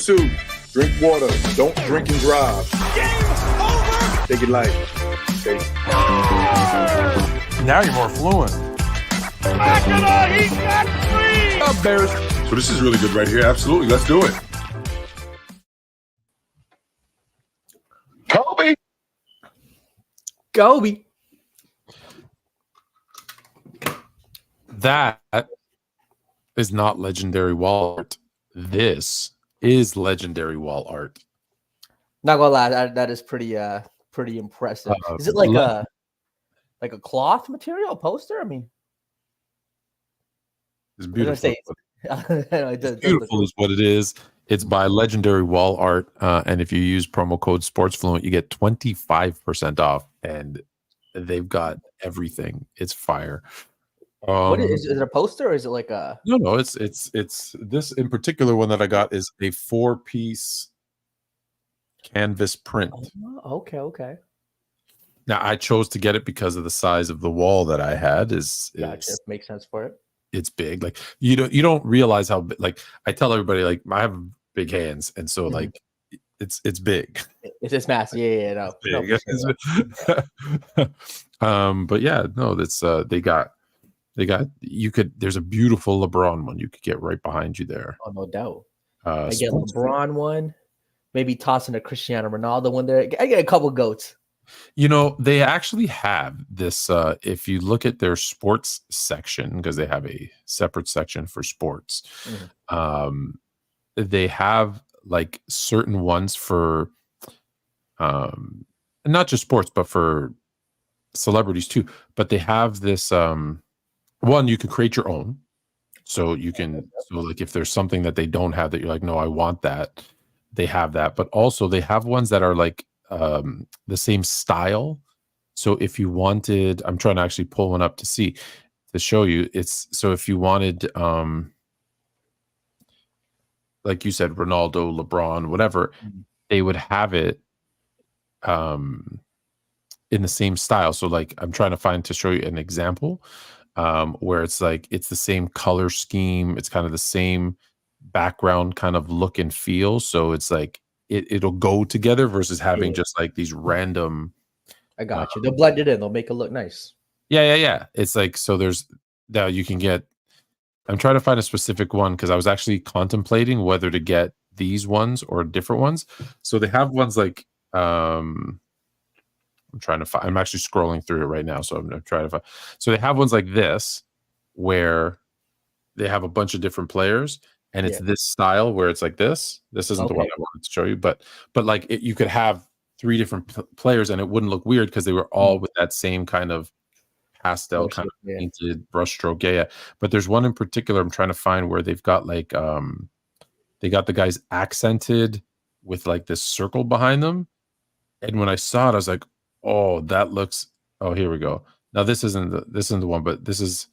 2, drink water. Don't drink and drive. Game over! Take it light. Okay. Now you're more fluent. Mackinac, he's got 3! Up, Bears. So this is really good right here. Absolutely. Let's do it. Kobe. Gobi. That is not legendary wall art. This is legendary wall art. Not gonna lie, that is pretty impressive. Is it like a cloth material poster? I mean, It's beautiful. It's Beautiful is what it is. It's by Legendary Wall Art, and if you use promo code SportsFluent, you get 25% off, and they've got everything. It's fire. What is it? A poster or is it like a? No. It's this in particular one that I got is a 4-piece canvas print. Oh, okay. Now I chose to get it because of the size of the wall that I had. Gotcha. Makes sense for it. It's big. Like you don't realize how big. Like I tell everybody, like I have big hands, and so like it's big. It's just massive. Yeah. No. Big. But yeah, no, that's they got you could. There's a beautiful LeBron one you could get right behind you there. Oh, no doubt. I get a LeBron one. Maybe tossing a Cristiano Ronaldo one there. I get a couple goats. You know, they actually have this. If you look at their sports section, because they have a separate section for sports, they have like certain ones for, not just sports, but for celebrities too. But they have this one you can create your own. So you can, so like if there's something that they don't have that you're like, no, I want that. They have that, but also they have ones that are like the same style. So if you wanted, I'm trying to actually pull one up to show you. It's so if you wanted, like you said, Ronaldo, LeBron, whatever, they would have it in the same style. So like I'm trying to find to show you an example where it's like it's the same color scheme, it's kind of the same background kind of look and feel. So it's like it'll go together versus having just like these random. I got you. They'll blend it in. They'll make it look nice. Yeah. It's like, so there's now you can get. I'm trying to find a specific one because I was actually contemplating whether to get these ones or different ones. So they have ones like I'm trying to find. I'm actually scrolling through it right now, so I'm trying to find. So they have ones like this where they have a bunch of different players. And it's this style where it's like this. This isn't the one I wanted to show you, but like you could have 3 different players and it wouldn't look weird because they were all with that same kind of pastel kind of painted brushstroke. Yeah. But there's one in particular I'm trying to find where they've got like they got the guys accented with like this circle behind them. And when I saw it, I was like, oh, that looks. Oh, here we go. Now this isn't the one, but this is.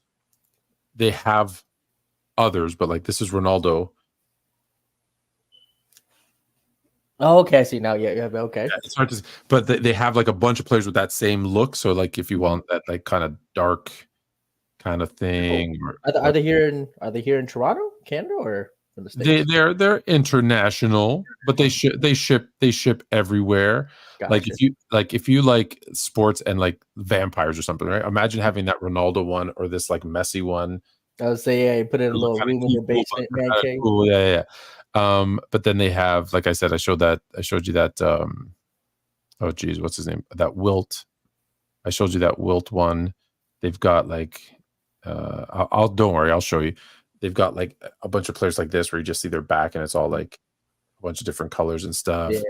They have others, but like this is Ronaldo. Oh, okay, I see now. Yeah, okay. Yeah, it's hard to, but they have like a bunch of players with that same look. So like if you want that like kind of dark kind of thing, Are they here in Toronto, Canada, or in the States? They're international, but they ship everywhere. Gotcha. Like if you like sports and like vampires or something, right? Imagine having that Ronaldo one or this like messy one. I would say, you put it in a little room in your basement, man cave. Cool, yeah. But then they have, like I said, I showed you that. Oh geez, what's his name? That Wilt. I showed you that Wilt one. They've got like, don't worry, I'll show you. They've got like a bunch of players like this where you just see their back and it's all like a bunch of different colors and stuff. Yeah.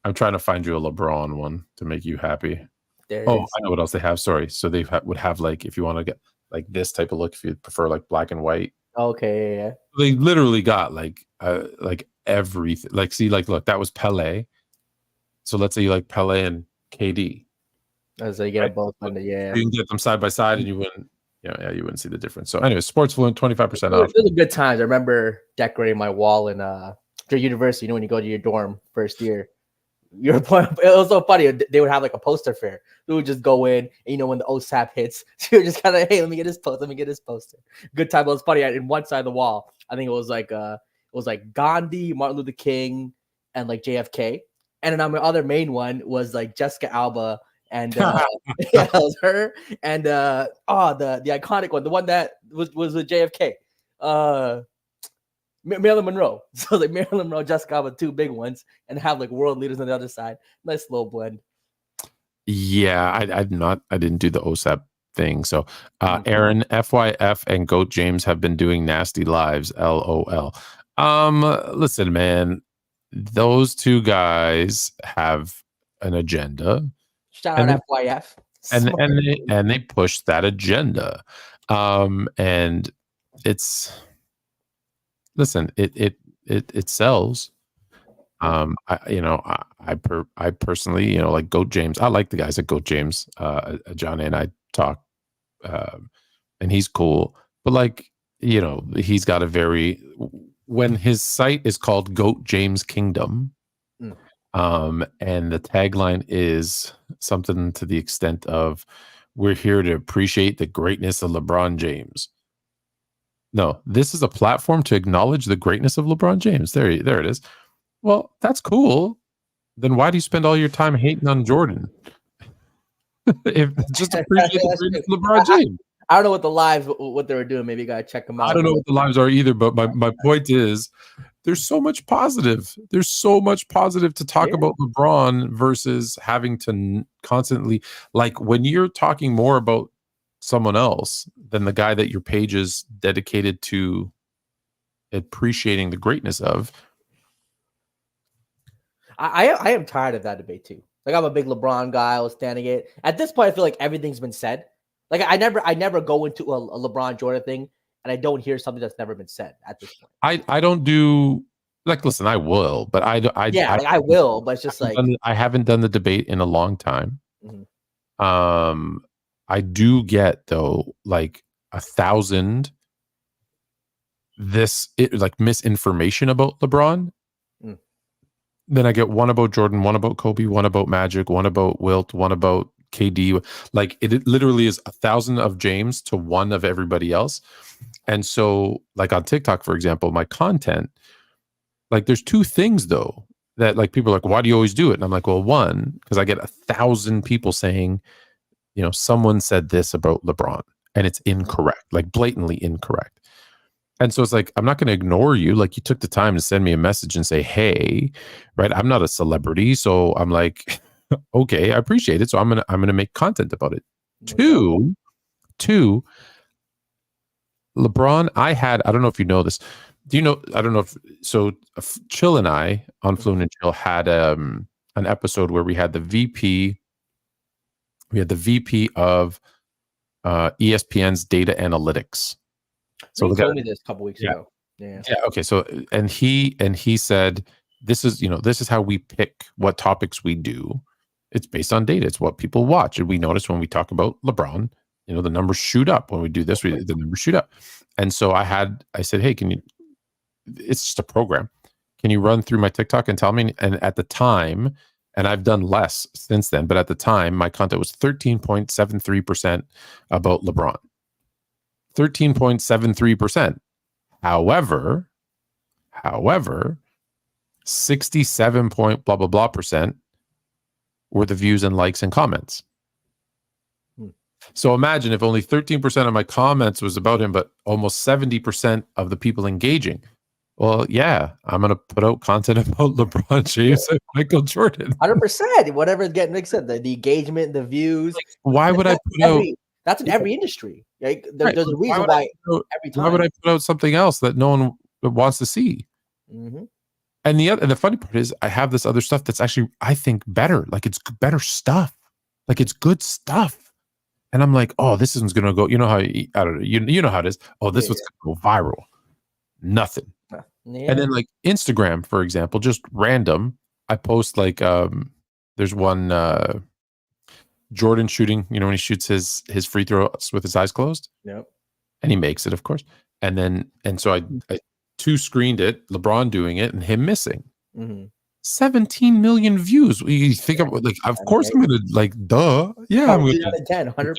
I'm trying to find you a LeBron one to make you happy. I know what else they have. Sorry, so they would have like if you want to get like this type of look, if you prefer like black and white. Okay, yeah. They literally got like everything. Like, see, like, look, that was Pele. So let's say you like Pele and KD. So you get both under, you can get them side by side, and you wouldn't, you wouldn't see the difference. So, anyway, SportsFluent 25% off. Those are good times. I remember decorating my wall in your university. You know, when you go to your dorm first year. It was so funny. They would have like a poster fair. They would just go in, and when the OSAP hits, so you're just kind of, hey, let me get this poster. Good time. It was funny. In one side of the wall, I think it was like was like Gandhi, Martin Luther King, and like JFK. And then my other main one was like Jessica Alba and yeah, it was her and the iconic one, the one that was with JFK. Marilyn Monroe. So like Marilyn Monroe, Jessica Alba, two big ones, and have like world leaders on the other side. Nice little blend. Yeah, I didn't do the OSAP thing. So Aaron, FYF, and Goat James have been doing nasty lives. LOL. Listen, man, those two guys have an agenda. Shout out FYF. And they push that agenda. And it's listen, it sells. I personally, like Goat James, I like the guys at Goat James. John and I talk, and he's cool. But like, he's got a when his site is called Goat James Kingdom, and the tagline is something to the extent of, "We're here to appreciate the greatness of LeBron James." No, this is a platform to acknowledge the greatness of LeBron James. There it is. Well, that's cool. Then why do you spend all your time hating on Jordan? If just appreciate the greatness of LeBron James. I don't know what they were doing. Maybe you gotta check them out. I don't know what the lives are either, but my point is, there's so much positive. There's so much positive to talk about LeBron versus having to constantly, like, when you're talking more about someone else than the guy that your page is dedicated to appreciating the greatness of. I am tired of that debate too. Like, I'm a big LeBron guy. I was standing it. At this point, I feel like everything's been said. Like, I never go into a LeBron Jordan thing and I don't hear something that's never been said at this point. I don't do, like, listen, I will, but I will, but it's just like I haven't done the debate in a long time. I do get, though, like 1,000 like misinformation about LeBron. Then I get one about Jordan, one about Kobe, one about Magic, one about Wilt, one about KD. Like, it literally is 1,000 of James to one of everybody else. And so, like, on TikTok, for example, my content, like, there's two things though that, like, people are like, why do you always do it? And I'm like, well, one, because I get 1,000 people saying, someone said this about LeBron and it's incorrect, like blatantly incorrect. And so it's like, I'm not going to ignore you. Like, you took the time to send me a message and say, hey, right? I'm not a celebrity. So I'm like, okay, I appreciate it. So I'm going to make content about it. Two, LeBron, I don't know if you know this. Do you know, I don't know if, so Chill and I on Fluent and Chill had an episode where we had the VP of ESPN's data analytics. So he told me this a couple weeks ago. Yeah. Okay. So, and he said, this is how we pick what topics we do. It's based on data. It's what people watch. And we notice when we talk about LeBron, the numbers shoot up. When we do this, the numbers shoot up. And so I said, hey, it's just a program. Can you run through my TikTok and tell me? And at the time, and I've done less since then, but at the time, my content was 13.73% about LeBron. 13.73%. However, 67 point blah blah blah percent were the views and likes and comments. So imagine if only 13% of my comments was about him, but almost 70% of the people engaging. Well, yeah, I'm gonna put out content about LeBron James and Michael Jordan. 100%. Whatever is getting mixed up, the engagement, the views. Like, why would I put out? That's in every industry. Like, there's a reason why every time. Why would I put out something else that no one wants to see? And the funny part is, I have this other stuff that's actually, I think, better. Like, it's better stuff. Like, it's good stuff. And I'm like, oh, this isn't gonna go. You know how I don't know. You know how it is. Oh, this was gonna go viral. Nothing. Yeah. And then, like, Instagram, for example, just random. I post, like, there's one Jordan shooting, when he shoots his free throws with his eyes closed. Yep. And he makes it, of course. And so I two screened it, LeBron doing it and him missing. 17 million views. You think about, like, of course I'm gonna, like, duh. Yeah, I'm gonna 100%.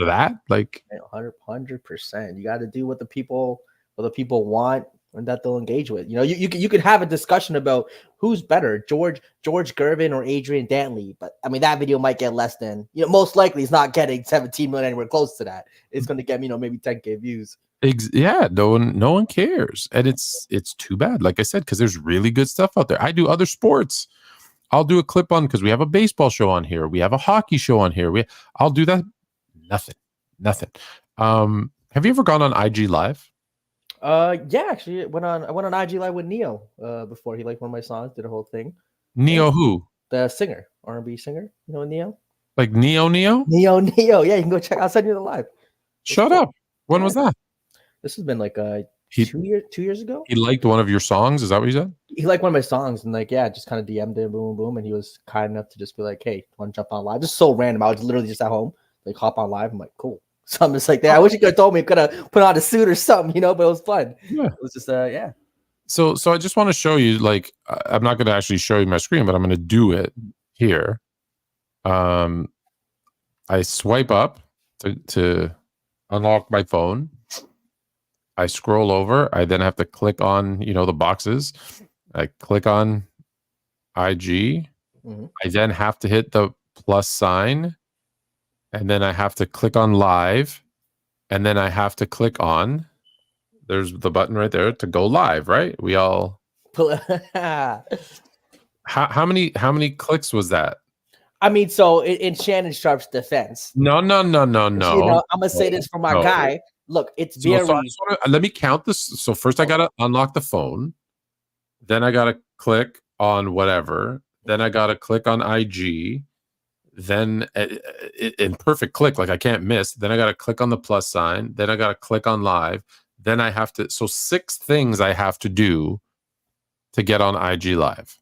Of that. Like 100%. You gotta do what the people want. and that they'll engage with. You know, you could have a discussion about who's better, George Gervin or Adrian Dantley. But I mean, that video might get less than, you know, most likely it's not getting 17 million anywhere close to that. It's going to get, you know, maybe 10K views. Yeah, no one cares, and it's too bad. Like I said, because there's really good stuff out there. I do other sports. I'll do a clip on because we have a baseball show on here. We have a hockey show on here. I'll do that. Nothing. Have you ever gone on IG Live? Yeah, actually, I went on IG Live with Neo before. He liked one of my songs, did a whole thing. Neo who? The singer, R&B singer. You know Neo? Like Neo? Neo. Yeah, you can go check. I'll send you the live. Shut up. When was that? This has been like 2 years ago. He liked one of your songs. Is that what you said? He liked one of my songs, and like, yeah, just kind of DM'd him, boom, boom, and he was kind enough to just be like, "Hey, want to jump on live?" Just so random. I was literally just at home, like hop on live. I'm like, cool. So I'm just like, I wish he could have told me, could have put on a suit or something, you know. But it was fun. Yeah, it was just yeah. So I just want to show you. Like, I'm not going to actually show you my screen, but I'm going to do it here. I swipe up to unlock my phone. I scroll over. I then have to click on, you know, the boxes. I click on IG. Mm-hmm. I then have to hit the plus sign. And then I have to click on live. And then I have to click on, there's the button right there to go live, right? We all how many clicks was that? I mean, so in Shannon Sharp's defense. No. You know, I'm gonna say this for my guy. Look, it's very. Let me count this. So first, I gotta unlock the phone. Then I gotta click on whatever. Then I gotta click on IG. Then in perfect click, like I can't miss. Then I gotta click on the plus sign. Then I gotta click on live. Then I have to. So 6 things I have to do to get on IG Live.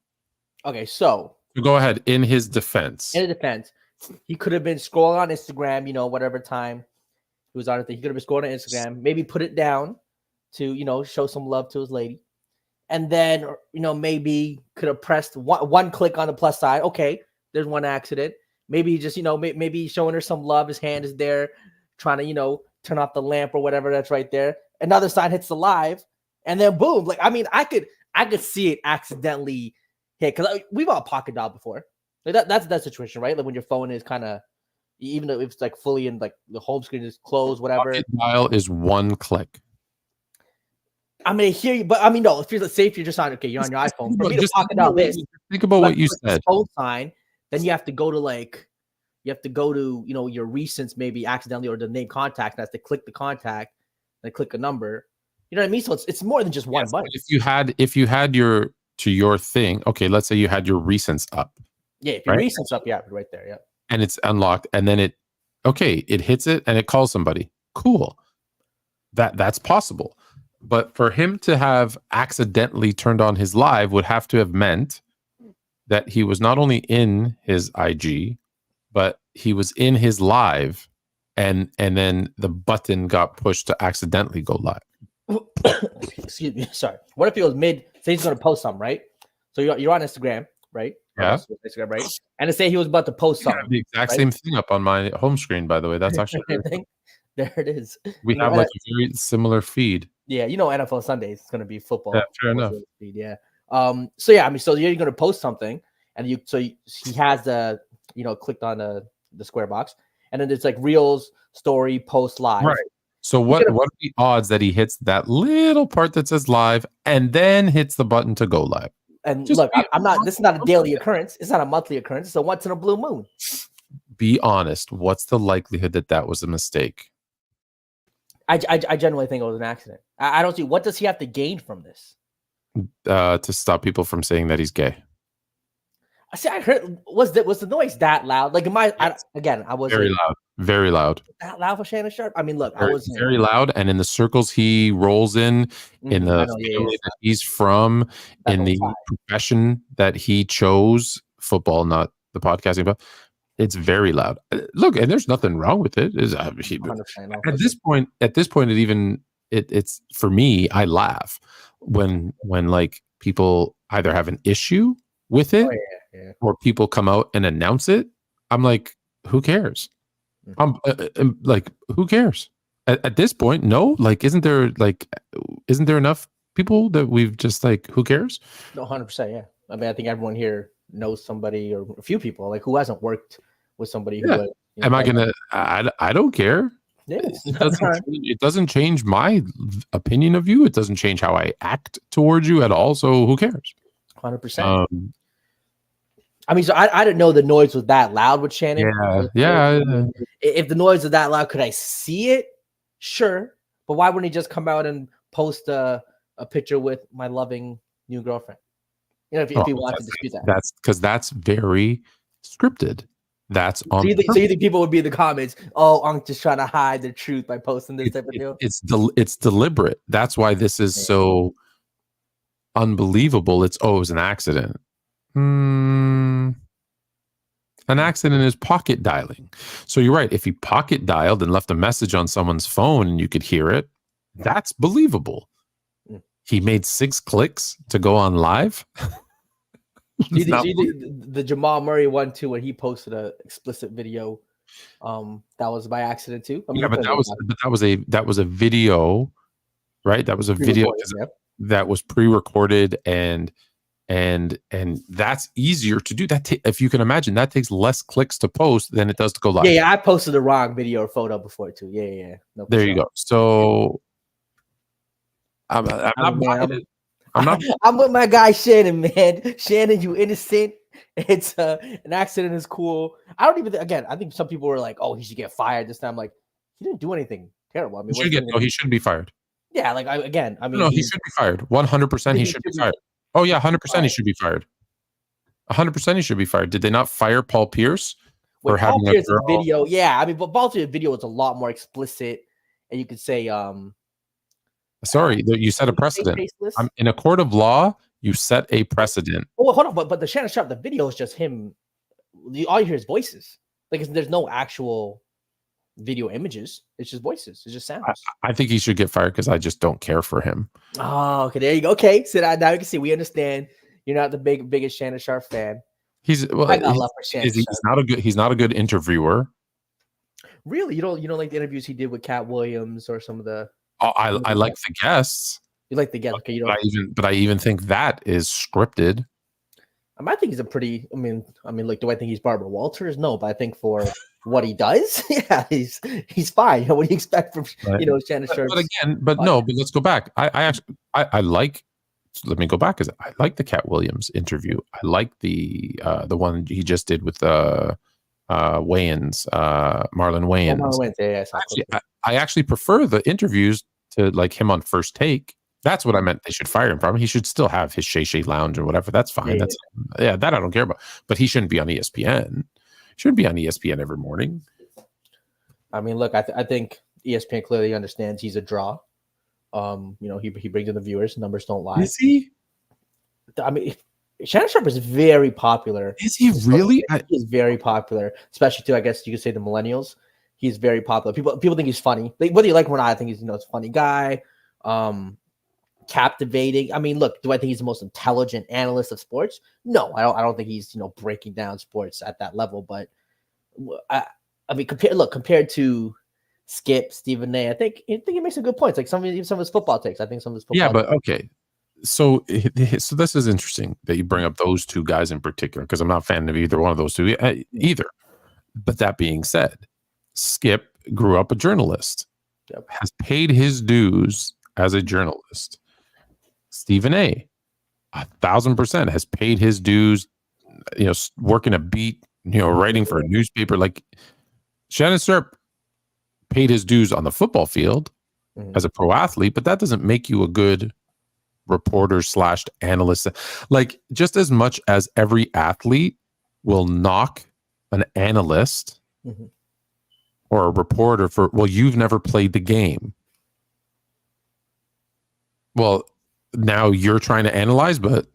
Okay, so go ahead. In his defense, he could have been scrolling on Instagram. You know, whatever time. He was on it. He could have been scrolling on Instagram, maybe put it down to, you know, show some love to his lady. And then, you know, maybe could have pressed one click on the plus side. Okay, there's one accident. Maybe just, you know, maybe showing her some love. His hand is there trying to, you know, turn off the lamp or whatever that's right there. Another sign hits the live. And then boom. Like, I mean, I could see it accidentally hit. Because we've all pocket dialed before. Like that's that situation, right? Like when your phone is kind of, even though it's like fully in, like the home screen is closed, whatever. Pocket dial is 1 click. I'm gonna hear you, but I mean, no. If you're, let's say, if you're just on, okay, you're on your iPhone. For me to pocket dial this, think about what you said. Phone sign, then you have to go to you know, your recents maybe accidentally, or the name contact. And that's to click the contact, and click a number. You know what I mean? So it's more than just one button. If you had your thing, okay, let's say you had your recents up. Yeah, if your recents up, yeah, right there, yeah. And it's unlocked, and then it hits it and it calls somebody. Cool. That's possible. But for him to have accidentally turned on his live would have to have meant that he was not only in his IG, but he was in his live, and then the button got pushed to accidentally go live. Excuse me. Sorry. What if he was say he's going to post something, right? So you're on Instagram, right? Yeah. Instagram, right? And to say he was about to post something. The exact same thing up on my home screen, by the way. That's actually there it is. We have like a very similar feed. Yeah, you know, NFL Sundays, it's going to be football. Yeah, fair enough. Feed, yeah. So yeah, I mean, so you're going to post something, and he has the, you know, clicked on the square box, and then it's like Reels, story, post, live. Right. So what are the odds that he hits that little part that says live and then hits the button to go live? And look, I'm not. This is not a daily occurrence. It's not a monthly occurrence. It's a once in a blue moon. Be honest. What's the likelihood that was a mistake? I genuinely think it was an accident. I don't see, what does he have to gain from this? To stop people from saying that he's gay. I see. I heard was the noise that loud? Like, I was very loud. That loud for Shannon Sharp. I mean, look, I was very loud, and in the circles he rolls in the family that he's from, in the profession that he chose, football, not the podcasting, but it's very loud. Look, and there's nothing wrong with it. At this point, it's for me. I laugh when like people either have an issue with it, or people come out and announce it. I'm like, who cares? I'm like, who cares? At this point, no. Like, isn't there enough people that we've just like, who cares? No, 100%. Yeah. I mean, I think everyone here knows somebody or a few people like who hasn't worked with somebody who. Yeah. Am I gonna? I don't care. Yeah. It doesn't change my opinion of you. It doesn't change how I act towards you at all. So who cares? 100%. I mean, so I didn't know the noise was that loud with Shannon. Yeah. If the noise was that loud, could I see it? Sure. But why wouldn't he just come out and post a picture with my loving new girlfriend? You know, if he wants to dispute that. That's because that's very scripted. That's on. So you think people would be in the comments? Oh, I'm just trying to hide the truth by posting this type of deal. It's deliberate. That's why this is so unbelievable. It was an accident. An accident is pocket dialing. So you're right. If he pocket dialed and left a message on someone's phone and you could hear it, that's believable. He made 6 clicks to go on live. The Jamal Murray one too, when he posted a explicit video, that was by accident too. I mean, but that was a video, right? That was a video that was pre-recorded and that's easier to do. That if you can imagine, that takes less clicks to post than it does to go live. Yeah, I posted the wrong video or photo before too. Yeah. No, there you go. So I'm with my guy Shannon, man. Shannon, you innocent. It's an accident is cool. I don't even I think some people were like, "Oh, he should get fired this time." Like, he didn't do anything terrible. I mean, he shouldn't be fired. Yeah, like I mean, no, he should be fired. 100%, he should be fired. Oh yeah, 100%, he should be fired. 100%, he should be fired. Did they not fire Paul Pierce for having a girl? Video? Yeah, I mean, but Paul Pierce's video was a lot more explicit, and you could say, sorry, you set a precedent. In a court of law, you set a precedent. Oh, hold on, but the Shannon Sharp, the video is just him. All you hear is voices. Like there's no actual video images. It's just voices. It's just sounds. I think he should get fired because I just don't care for him. Oh, okay, there you go. Okay, so now you can see we understand. You're not the biggest Shannon Sharp fan. He's not a good interviewer. Really, you don't like the interviews he did with Cat Williams or some of the. I like the guests. You like the guests, okay? But I even think that is scripted. I think he's a pretty. I mean, look, do I think he's Barbara Walters? No, but I think for what he does, yeah, he's fine. What do you expect from Shannon Sharp? But let's go back. I like. Let me go back. I like the Cat Williams interview. I like the one he just did with Wayans, Marlon Wayans. Marlon Wayans, yeah. I actually prefer the interviews to like him on First Take. That's what I meant. They should fire him from. He should still have his Shay Shay Lounge or whatever. That's fine. That I don't care about. But he shouldn't be on ESPN. He shouldn't be on ESPN every morning. I mean, look, I think ESPN clearly understands he's a draw. He brings in the viewers. Numbers don't lie. Is he? I mean, Shannon Sharp is very popular. Is he really? He is very popular, especially to, I guess you could say, the millennials. He's very popular. People think he's funny. Whether you like him or not, I think he's a funny guy. Captivating. I mean, look, do I think he's the most intelligent analyst of sports? No, I don't think he's breaking down sports at that level. But I mean, compared to Skip, Stephen A, I think he makes some good points. Like some of his football takes. I think some of his football. Yeah, but okay. So this is interesting that you bring up those two guys in particular because I'm not a fan of either one of those two either. But that being said, Skip grew up a journalist, has paid his dues as a journalist. Stephen A, 1,000% has paid his dues, working a beat, writing for a newspaper. Like Shannon Sharp paid his dues on the football field as a pro athlete, but that doesn't make you a good reporter / analyst. Like just as much as every athlete will knock an analyst or a reporter for, well, you've never played the game. Well, now you're trying to analyze, but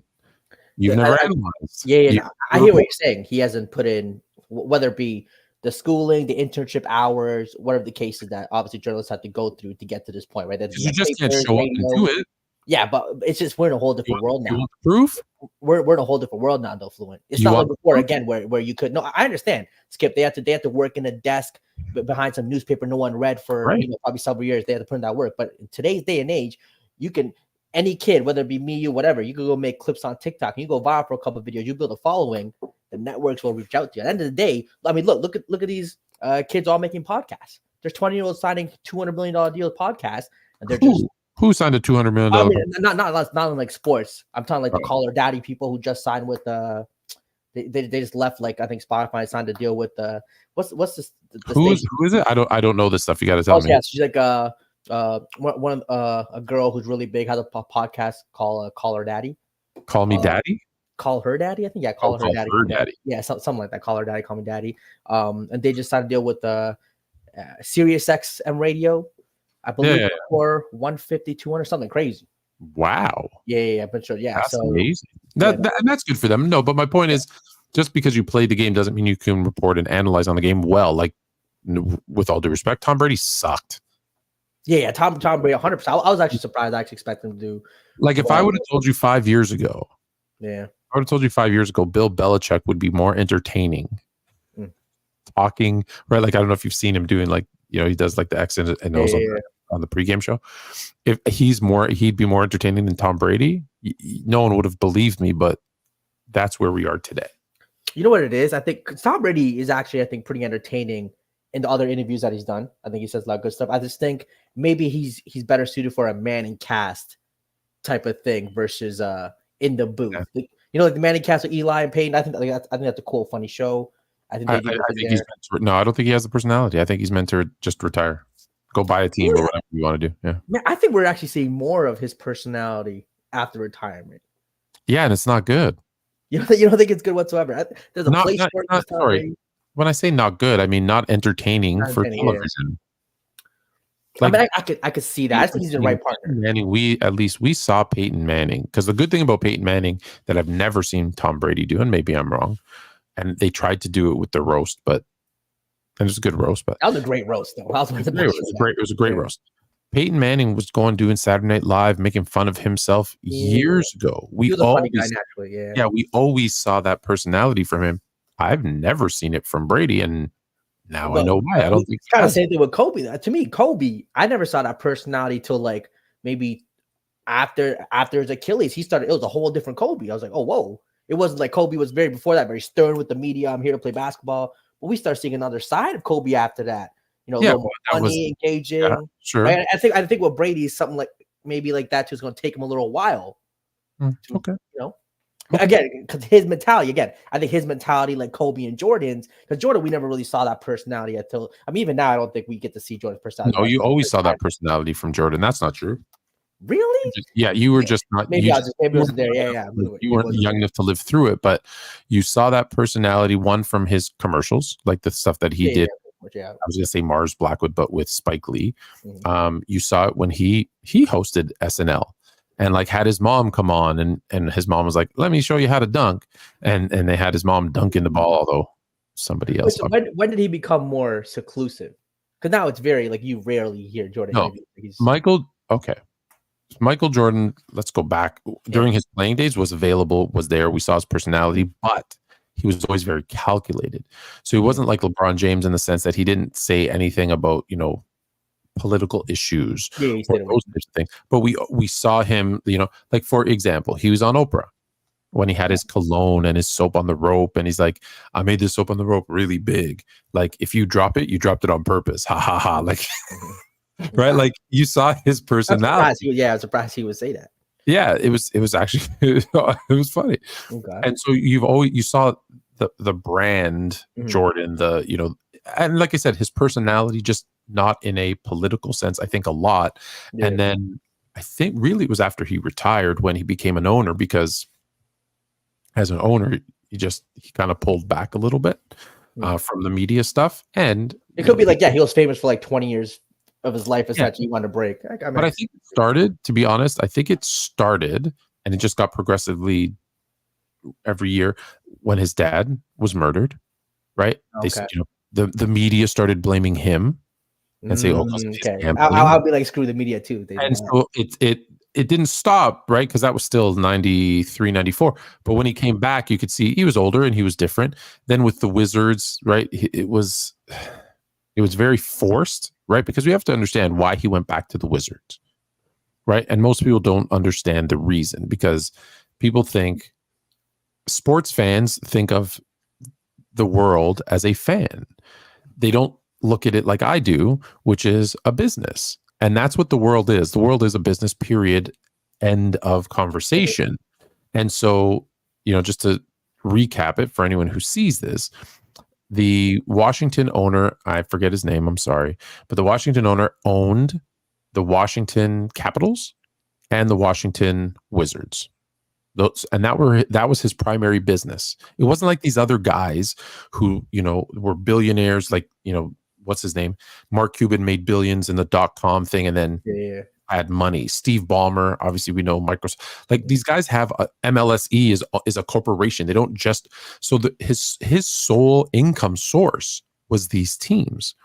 you've never analyzed. Yeah. I hear what you're saying. He hasn't put in, whether it be the schooling, the internship hours, whatever the case is that obviously journalists have to go through to get to this point, right? You just can't show up and do it. Yeah, but it's just we're in a whole different world now. You want proof? We're in a whole different world now, though, Fluent. It's not like before, again, where you could. No, I understand, Skip. They have to work in a desk behind some newspaper no one read for probably several years. They had to put in that work. But in today's day and age, you can any kid, whether it be me, you, whatever, you could go make clips on TikTok. You go viral for a couple of videos. You build a following. The networks will reach out to you. At the end of the day, I mean, look at these kids all making podcasts. There's 20-year-olds signing $200 million deal podcasts, and they're just who signed a $200 million? I mean, not in like sports. I'm talking like the Oh. Call Her Daddy people who just signed with they just left, like, I think Spotify signed a deal with what's this Who is it? I don't know this stuff. You got to tell me. Yeah, she's like one a girl who's really big, has a podcast called Call Her Daddy. Call me daddy. Call Her Daddy, I think. Yeah, Call her daddy. Yeah, something like that. Call Her Daddy, Call Me Daddy. And they just signed a deal with Sirius XM Radio, I believe, for 150, 200, something crazy. Wow. Yeah, but sure, yeah. That's so amazing. And that's good for them. No, but my point is, just because you played the game doesn't mean you can report and analyze on the game well. Like, with all due respect, Tom Brady sucked. Yeah, Tom Brady, 100%. I was actually surprised. I actually expected him to do. Like, if I would have told you 5 years ago, I would have told you 5 years ago, Bill Belichick would be more entertaining talking, right? Like, I don't know if you've seen him doing, like, he does like the X and O's on the pregame show. If he'd be more entertaining than Tom Brady. No one would have believed me, but that's where we are today. You know what it is? I think Tom Brady is actually, I think, pretty entertaining in the other interviews that he's done. I think he says a lot of good stuff. I just think maybe he's better suited for a Manning cast type of thing versus in the booth. Yeah. Like the Manning cast with Eli and Peyton. I think that's a cool, funny show. I think he's no, I don't think he has the personality. I think he's meant to just retire, go buy a team or whatever you want to do. Yeah, man, I think we're actually seeing more of his personality after retirement. Yeah, and it's not good. You don't think it's good whatsoever? There's a place for it. Sorry. When I say not good, I mean not entertaining for television. Like, I mean, I could see that. I think he's the right partner. Manning, we saw Peyton Manning, because the good thing about Peyton Manning that I've never seen Tom Brady do, and maybe I'm wrong, and they tried to do it with the roast, and it was a good roast. But that was a great roast, though. It was a great roast. Peyton Manning was doing Saturday Night Live, making fun of himself years ago. He was a funny guy, naturally. We always saw that personality from him. I've never seen it from Brady, and now I know why. I don't think kind of same thing with Kobe. To me, Kobe, I never saw that personality till like maybe after his Achilles. It was a whole different Kobe. I was like, oh, whoa. It wasn't like Kobe was before that, very stern with the media. I'm here to play basketball. But we start seeing another side of Kobe after that. A little more funny, engaging. Yeah, sure. Right? I think with Brady is something like maybe like that too. Is going to take him a little while. Okay. Again, because his mentality. Again, I think his mentality, like Kobe and Jordan's. Because Jordan, we never really saw that personality until. I mean, even now, I don't think we get to see Jordan's personality. No, you always saw that personality from Jordan. That's not true. Really? You were just not. Maybe I wasn't there. Yeah. You weren't young enough to live through it, but you saw that personality. One from his commercials, like the stuff that he did. Yeah. I was going to say Mars Blackwood, but with Spike Lee. You saw it when he hosted SNL and like had his mom come on, and his mom was like, "Let me show you how to dunk," and they had his mom dunking the ball, although somebody else. So when did he become more seclusive? Because now it's very like you rarely hear Jordan. No, Michael Jordan. Let's go back during his playing days. Was there. We saw his personality, but he was always very calculated. So he wasn't like LeBron James in the sense that he didn't say anything about, political issues or those types of things. But we saw him, like, for example, he was on Oprah when he had his cologne and his soap on the rope. And he's like, I made this soap on the rope really big. Like, if you drop it, you dropped it on purpose. Ha ha ha. Like, right? Like, you saw his personality. I'm surprised he would say that. Yeah, it was actually it was funny. Okay. And so you saw the brand Jordan, and like I said, his personality, just not in a political sense, I think a lot. Yeah. And then I think really it was after he retired when he became an owner, because as an owner, he kind of pulled back a little bit from the media stuff. And it could be like, he was famous for like 20 years of his life, essentially. He wanted to break. But I think it started, to be honest, and it just got progressively every year when his dad was murdered, right? Okay. They said, the media started blaming him and say, I'll be like, screw the media too. So it didn't stop, right? Because that was still 93, 94. But when he came back, you could see he was older and he was different. Then with the Wizards, right? It was very forced, right? Because we have to understand why he went back to the Wizards. right? And most people don't understand the reason, because people think, sports fans think of the world as a fan. They don't look at it like I do, which is a business. And that's what the world is. The world is a business, period. End of conversation. And so, just to recap it for anyone who sees this, the Washington owner, I forget his name, I'm sorry, but the Washington owner owned the Washington Capitals and the Washington Wizards. And that was his primary business. It wasn't like these other guys who, were billionaires, like, what's his name? Mark Cuban made billions in the .com thing and then had money. Steve Ballmer, obviously we know Microsoft. Like, these guys have MLSE is a corporation. They don't just, so his sole income source was these teams.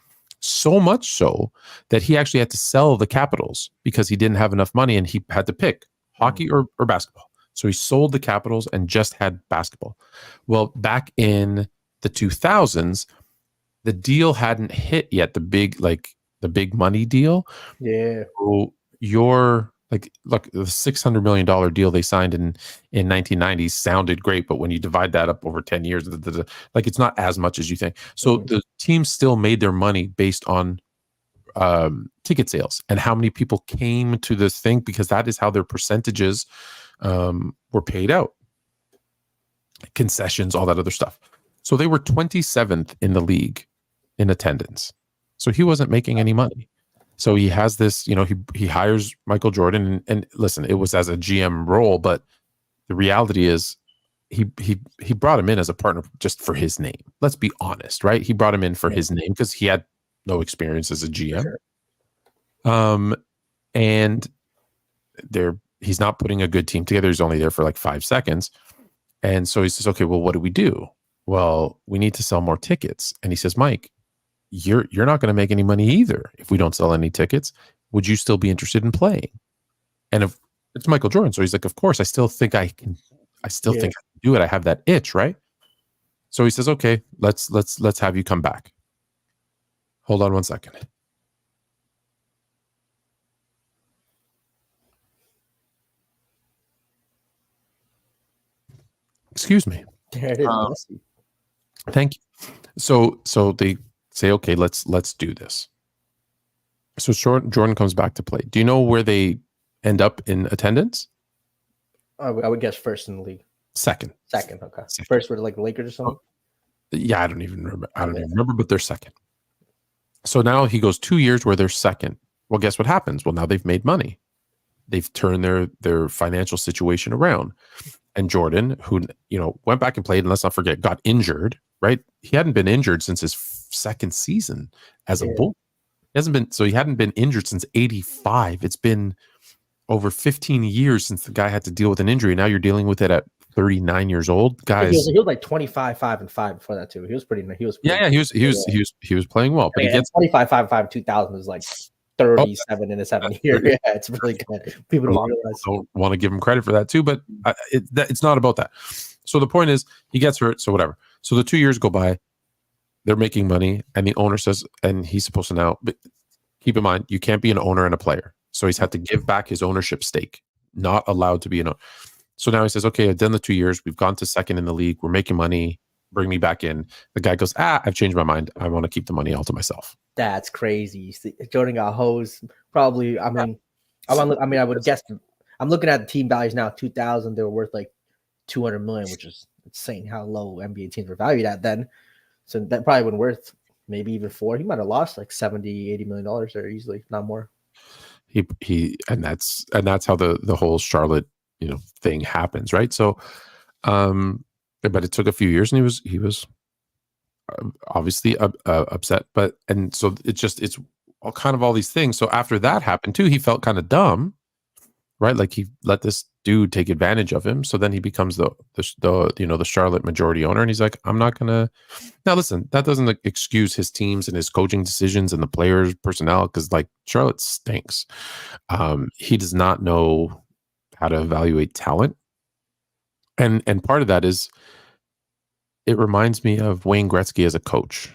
So much so that he actually had to sell the Capitals because he didn't have enough money and he had to pick hockey or basketball. So he sold the Capitals and just had basketball. Well, back in the 2000s, the deal hadn't hit yet, the big money deal. Yeah. So look, the $600 million deal they signed in 1990 sounded great, but when you divide that up over 10 years, it's not as much as you think. So the team still made their money based on ticket sales and how many people came to this thing, because that is how their percentages were paid out. Concessions, all that other stuff. So they were 27th in the league in attendance. So he wasn't making any money. So he has this, he hires Michael Jordan, and listen, it was as a GM role, but the reality is he brought him in as a partner just for his name. Let's be honest, right? He brought him in for his name because he had no experience as a GM. Sure. And he's not putting a good team together. He's only there for like 5 seconds. And so he says, okay, well, what do we do? Well, we need to sell more tickets. And he says, Mike, you're not going to make any money either if we don't sell any tickets. Would you still be interested in playing? And if it's Michael Jordan, so he's like, of course, I still think I can do it. I have that itch, right? So he says, okay, let's have you come back. Hold on one second. Excuse me. There it is. Thank you. So they say, okay, let's do this. So Jordan comes back to play. Do you know where they end up in attendance? I would guess first in the league. Second. Okay. Second. First were like the Lakers or something? Yeah, I don't even remember, but they're second. So now he goes 2 years where they're second. Well, guess what happens? Well, now they've made money. They've turned their financial situation around. And Jordan, who, went back and played, and let's not forget, got injured, right? He hadn't been injured since his second season as a Bull. He hadn't been injured since 85. It's been over 15 years since the guy had to deal with an injury. Now you're dealing with it at 39 years old. Guys, he was like 25, 5-5 before that too. He was pretty he was playing well. But he gets 25, 5-5 2000 is like 37 in a 7 year. Yeah, it's really good. People don't realize. Don't want to give him credit for that too, but it's not about that. So the point is, he gets hurt, so whatever. So the 2 years go by, they're making money, and the owner says, and he's supposed to now, but keep in mind, you can't be an owner and a player. So he's had to give back his ownership stake, not allowed to be an owner. So now he says, okay, I've done the 2 years. We've gone to second in the league. We're making money. Bring me back in. The guy goes, I've changed my mind. I want to keep the money all to myself. That's crazy. Jordan got hosed. Probably, I would guess. I'm looking at the team values now. 2000, they were worth like 200 million, which is insane how low NBA teams were valued at then. So that probably wouldn't worth maybe even 4. He might have lost like 70, $80 million there easily, not more. And that's how the whole Charlotte thing happens, right? So, but it took a few years, and he was obviously upset. So it's all these things. So after that happened too, he felt kind of dumb, right? Like he let this dude take advantage of him. So then he becomes the Charlotte majority owner, and he's like, I'm not gonna. Now listen, that doesn't excuse his teams and his coaching decisions and the players' personnel, because like Charlotte stinks. He does not know how to evaluate talent, and part of that is, it reminds me of Wayne Gretzky as a coach.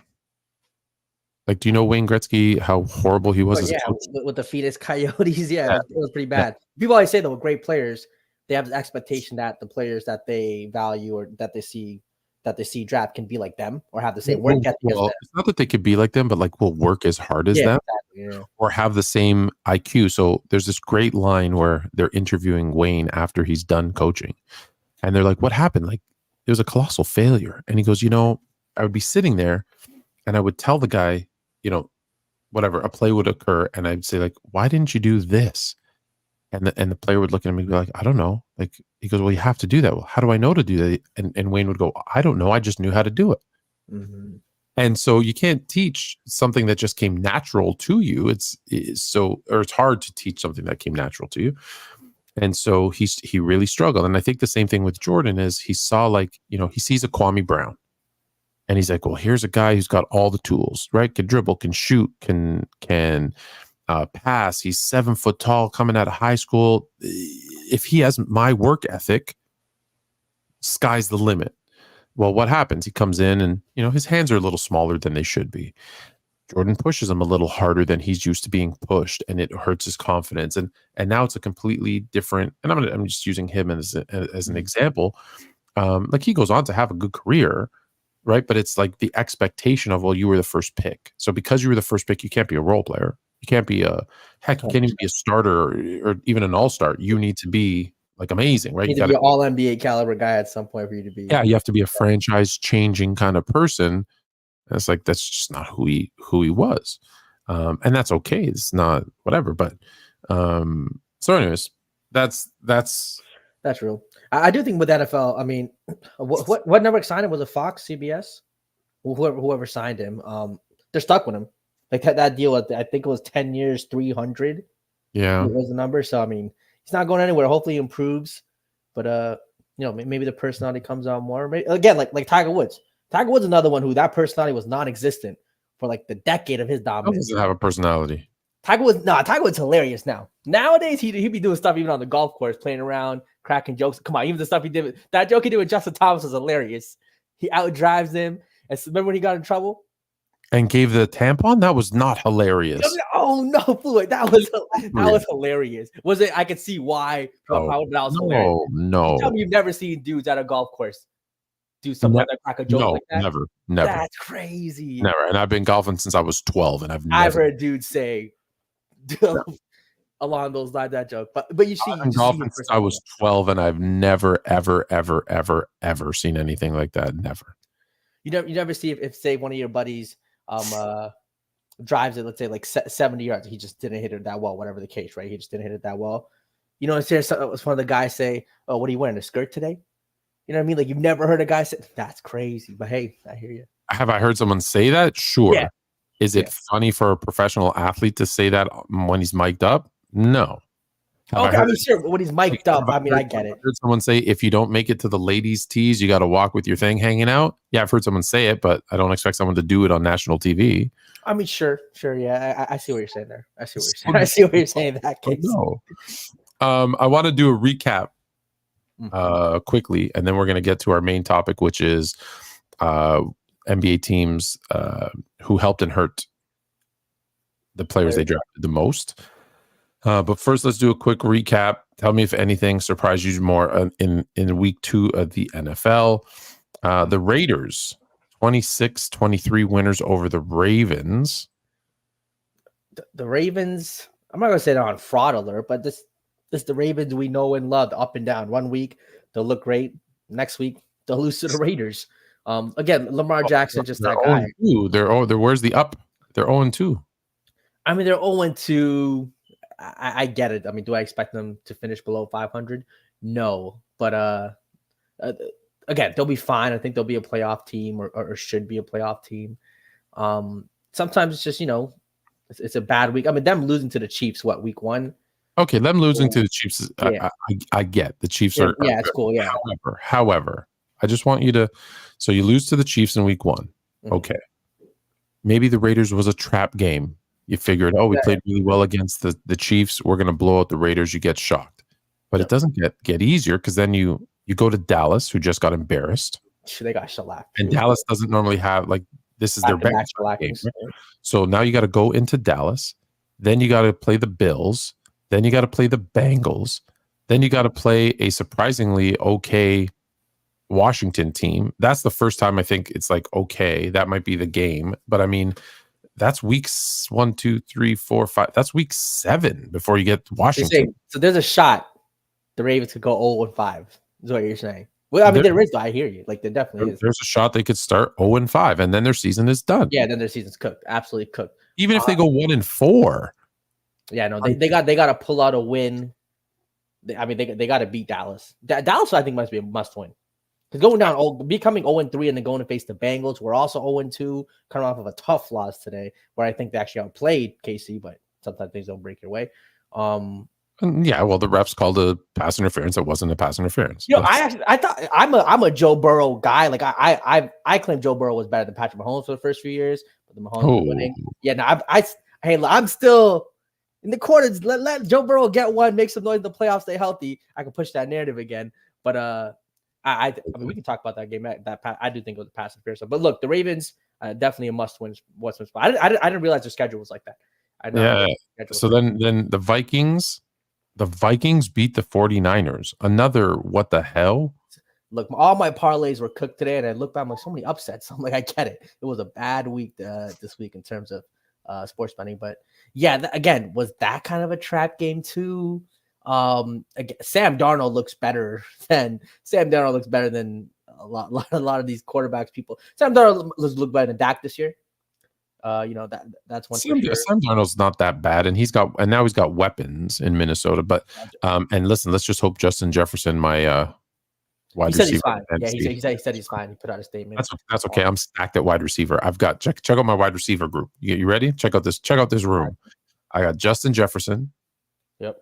Like, do you know Wayne Gretzky? How horrible he was But as a yeah, coach. with the Phoenix Coyotes, yeah, Yeah, it was pretty yeah. bad. People always say though, with great players, they have the expectation that the players that they value or that they see draft can be like them or have the same work ethic as them. It's not that they could be like them, but like will work as hard as Yeah, them exactly. Yeah. or have the same IQ. So there's this great line where they're interviewing Wayne after he's done coaching, and they're like, "What happened?" Like, it was a colossal failure. And he goes, I would be sitting there, and I would tell the guy, whatever, a play would occur, and I'd say like, "Why didn't you do this?" And the player would look at me and be like, "I don't know." Like, he goes, "Well, you have to do that." Well, how do I know to do that? And Wayne would go, "I don't know. I just knew how to do it." Mm-hmm. And so you can't teach something that just came natural to you. It's hard to teach something that came natural to you. And so he really struggled. And I think the same thing with Jordan is he saw he sees a Kwame Brown, and he's like, well, here's a guy who's got all the tools, right? Can dribble, can shoot, can pass. He's 7 foot tall, coming out of high school. If he has my work ethic, sky's the limit. Well, what happens? He comes in and, his hands are a little smaller than they should be. Jordan pushes him a little harder than he's used to being pushed, and it hurts his confidence. And now it's a completely different, and I'm just using him as an example. Like, he goes on to have a good career, right? But it's like the expectation of, well, you were the first pick. So because you were the first pick, you can't be a role player. You can't be you can't even be a starter or even an all-star. You need to be like amazing, right? You need to be an all NBA caliber guy at some point for you to be. Yeah, you have to be a franchise changing kind of person. And it's like, that's just not who he was. And that's okay. It's not whatever. But so anyways, that's real. I do think with NFL, I mean, what network signed him? Was it Fox, CBS? Whoever signed him, they're stuck with him. Like that deal, I think it was 10 years, 300. Yeah, was the number. So I mean, he's not going anywhere. Hopefully, he improves. But maybe the personality comes out more. Maybe, again, like Tiger Woods. Tiger Woods is another one who that personality was non-existent for like the decade of his dominance. He doesn't have a personality. Tiger Woods hilarious now. Nowadays, he'd be doing stuff even on the golf course, playing around, cracking jokes. Come on, even the stuff he did. That joke he did with Justin Thomas was hilarious. He outdrives him. And remember when he got in trouble? And gave the tampon? That was not hilarious. Oh no, Floyd. That was hilarious. Was it? I could see why. That was hilarious. No. You tell me you've never seen dudes at a golf course do something like that, crack a joke like that? Never. That's crazy. Never. And I've been golfing since I was 12, and I've heard dudes say along those lines that joke. But you see, I've been golfing since I was 12, and I've never, ever, ever, ever, ever seen anything like that. Never. You never see if say one of your buddies drives it, let's say like 70 yards. He just didn't hit it that well, whatever the case, right? He just didn't hit it that well. It's one of the guys say, "Oh, what are you wearing? A skirt today?" You know what I mean? Like, you've never heard a guy say, "That's crazy." But hey, I hear you. Have I heard someone say that? Sure. Yeah. Is it funny for a professional athlete to say that when he's mic'd up? No. Sure. When he's mic'd up, I get it. I've heard someone say, if you don't make it to the ladies' tees, you got to walk with your thing hanging out. Yeah, I've heard someone say it, but I don't expect someone to do it on national TV. I mean, sure. Yeah, I see what you're saying there. I see what you're saying in that case. No. I want to do a recap quickly, and then we're going to get to our main topic, which is NBA teams who helped and hurt the players they drafted the most. But first, let's do a quick recap. Tell me if anything surprised you more in week 2 of the NFL. The Raiders, 26-23 winners over the Ravens. The Ravens, I'm not going to say they're on fraud alert, but this the Ravens we know and love, up and down. 1 week, they'll look great. Next week, they'll lose to the Raiders. Again, Lamar Jackson, just that guy. Where's the up? They're 0-2. I mean, they're 0-2. I get it. I mean, do I expect them to finish below 500? No. But again, they'll be fine. I think they'll be a playoff team or should be a playoff team. Sometimes it's just, it's a bad week. I mean, them losing to the Chiefs, week 1? Okay, them losing to the Chiefs, yeah. I get. The Chiefs are... Yeah, it's cool, yeah. However, I just want you to... So you lose to the Chiefs in week 1. Mm-hmm. Okay. Maybe the Raiders was a trap game. You figured, we played really well against the Chiefs. We're going to blow out the Raiders. You get shocked. But it doesn't get easier, because then you go to Dallas, who just got embarrassed. They got shellacked. And Dallas doesn't normally have, like, This is their Back-to-back back game. shellackings. Right? So now you got to go into Dallas. Then you got to play the Bills. Then you got to play the Bengals. Then you got to play a surprisingly okay Washington team. That's the first time I think it's like, okay, that might be the game. But I mean, that's weeks 1, 2, 3, 4, 5. That's week 7 before you get Washington. Saying, so there's a shot the Ravens could go 0-5. Is what you're saying. Well, I mean, there is. I hear you. Like, there definitely is. There's a shot they could start 0-5, and then their season is done. Yeah, then their season's cooked. Absolutely cooked. Even if they go 1-4. Yeah, no, they got to pull out a win. They got to beat Dallas. Dallas, I think, must be a must win. Because going down, becoming 0-3 and then going to face the Bengals, we're also 0-2, coming off of a tough loss today, where I think they actually outplayed KC, but sometimes things don't break your way. Yeah, well, the refs called a pass interference that wasn't a pass interference. You know, I thought I'm a Joe Burrow guy. Like I claim Joe Burrow was better than Patrick Mahomes for the first few years, but the Mahomes was winning. Yeah, no, I'm still in the quarters. Let Joe Burrow get one, make some noise in the playoffs, stay healthy. I can push that narrative again, but I mean, we can talk about that game. I do think it was a pass interference. But look, the Ravens definitely a must-win spot. I didn't realize their schedule was like that. So then the Vikings beat the 49ers. Another what the hell? Look, all my parlays were cooked today, and I look back, I'm like, so many upsets. I'm like, I get it. It was a bad week this week in terms of sports betting. But yeah, again, was that kind of a trap game too? Again, Sam Darnold looks better than a lot of these quarterbacks. People, Sam Darnold look better than Dak this year. That's one. Sam Darnold's not that bad, and now he's got weapons in Minnesota. But and listen, let's just hope Justin Jefferson, my wide receiver, he's fine. Yeah, he said he's fine. He put out a statement. That's okay. I'm stacked at wide receiver. I've got check out my wide receiver group. You ready? Check out this room. I got Justin Jefferson. Yep.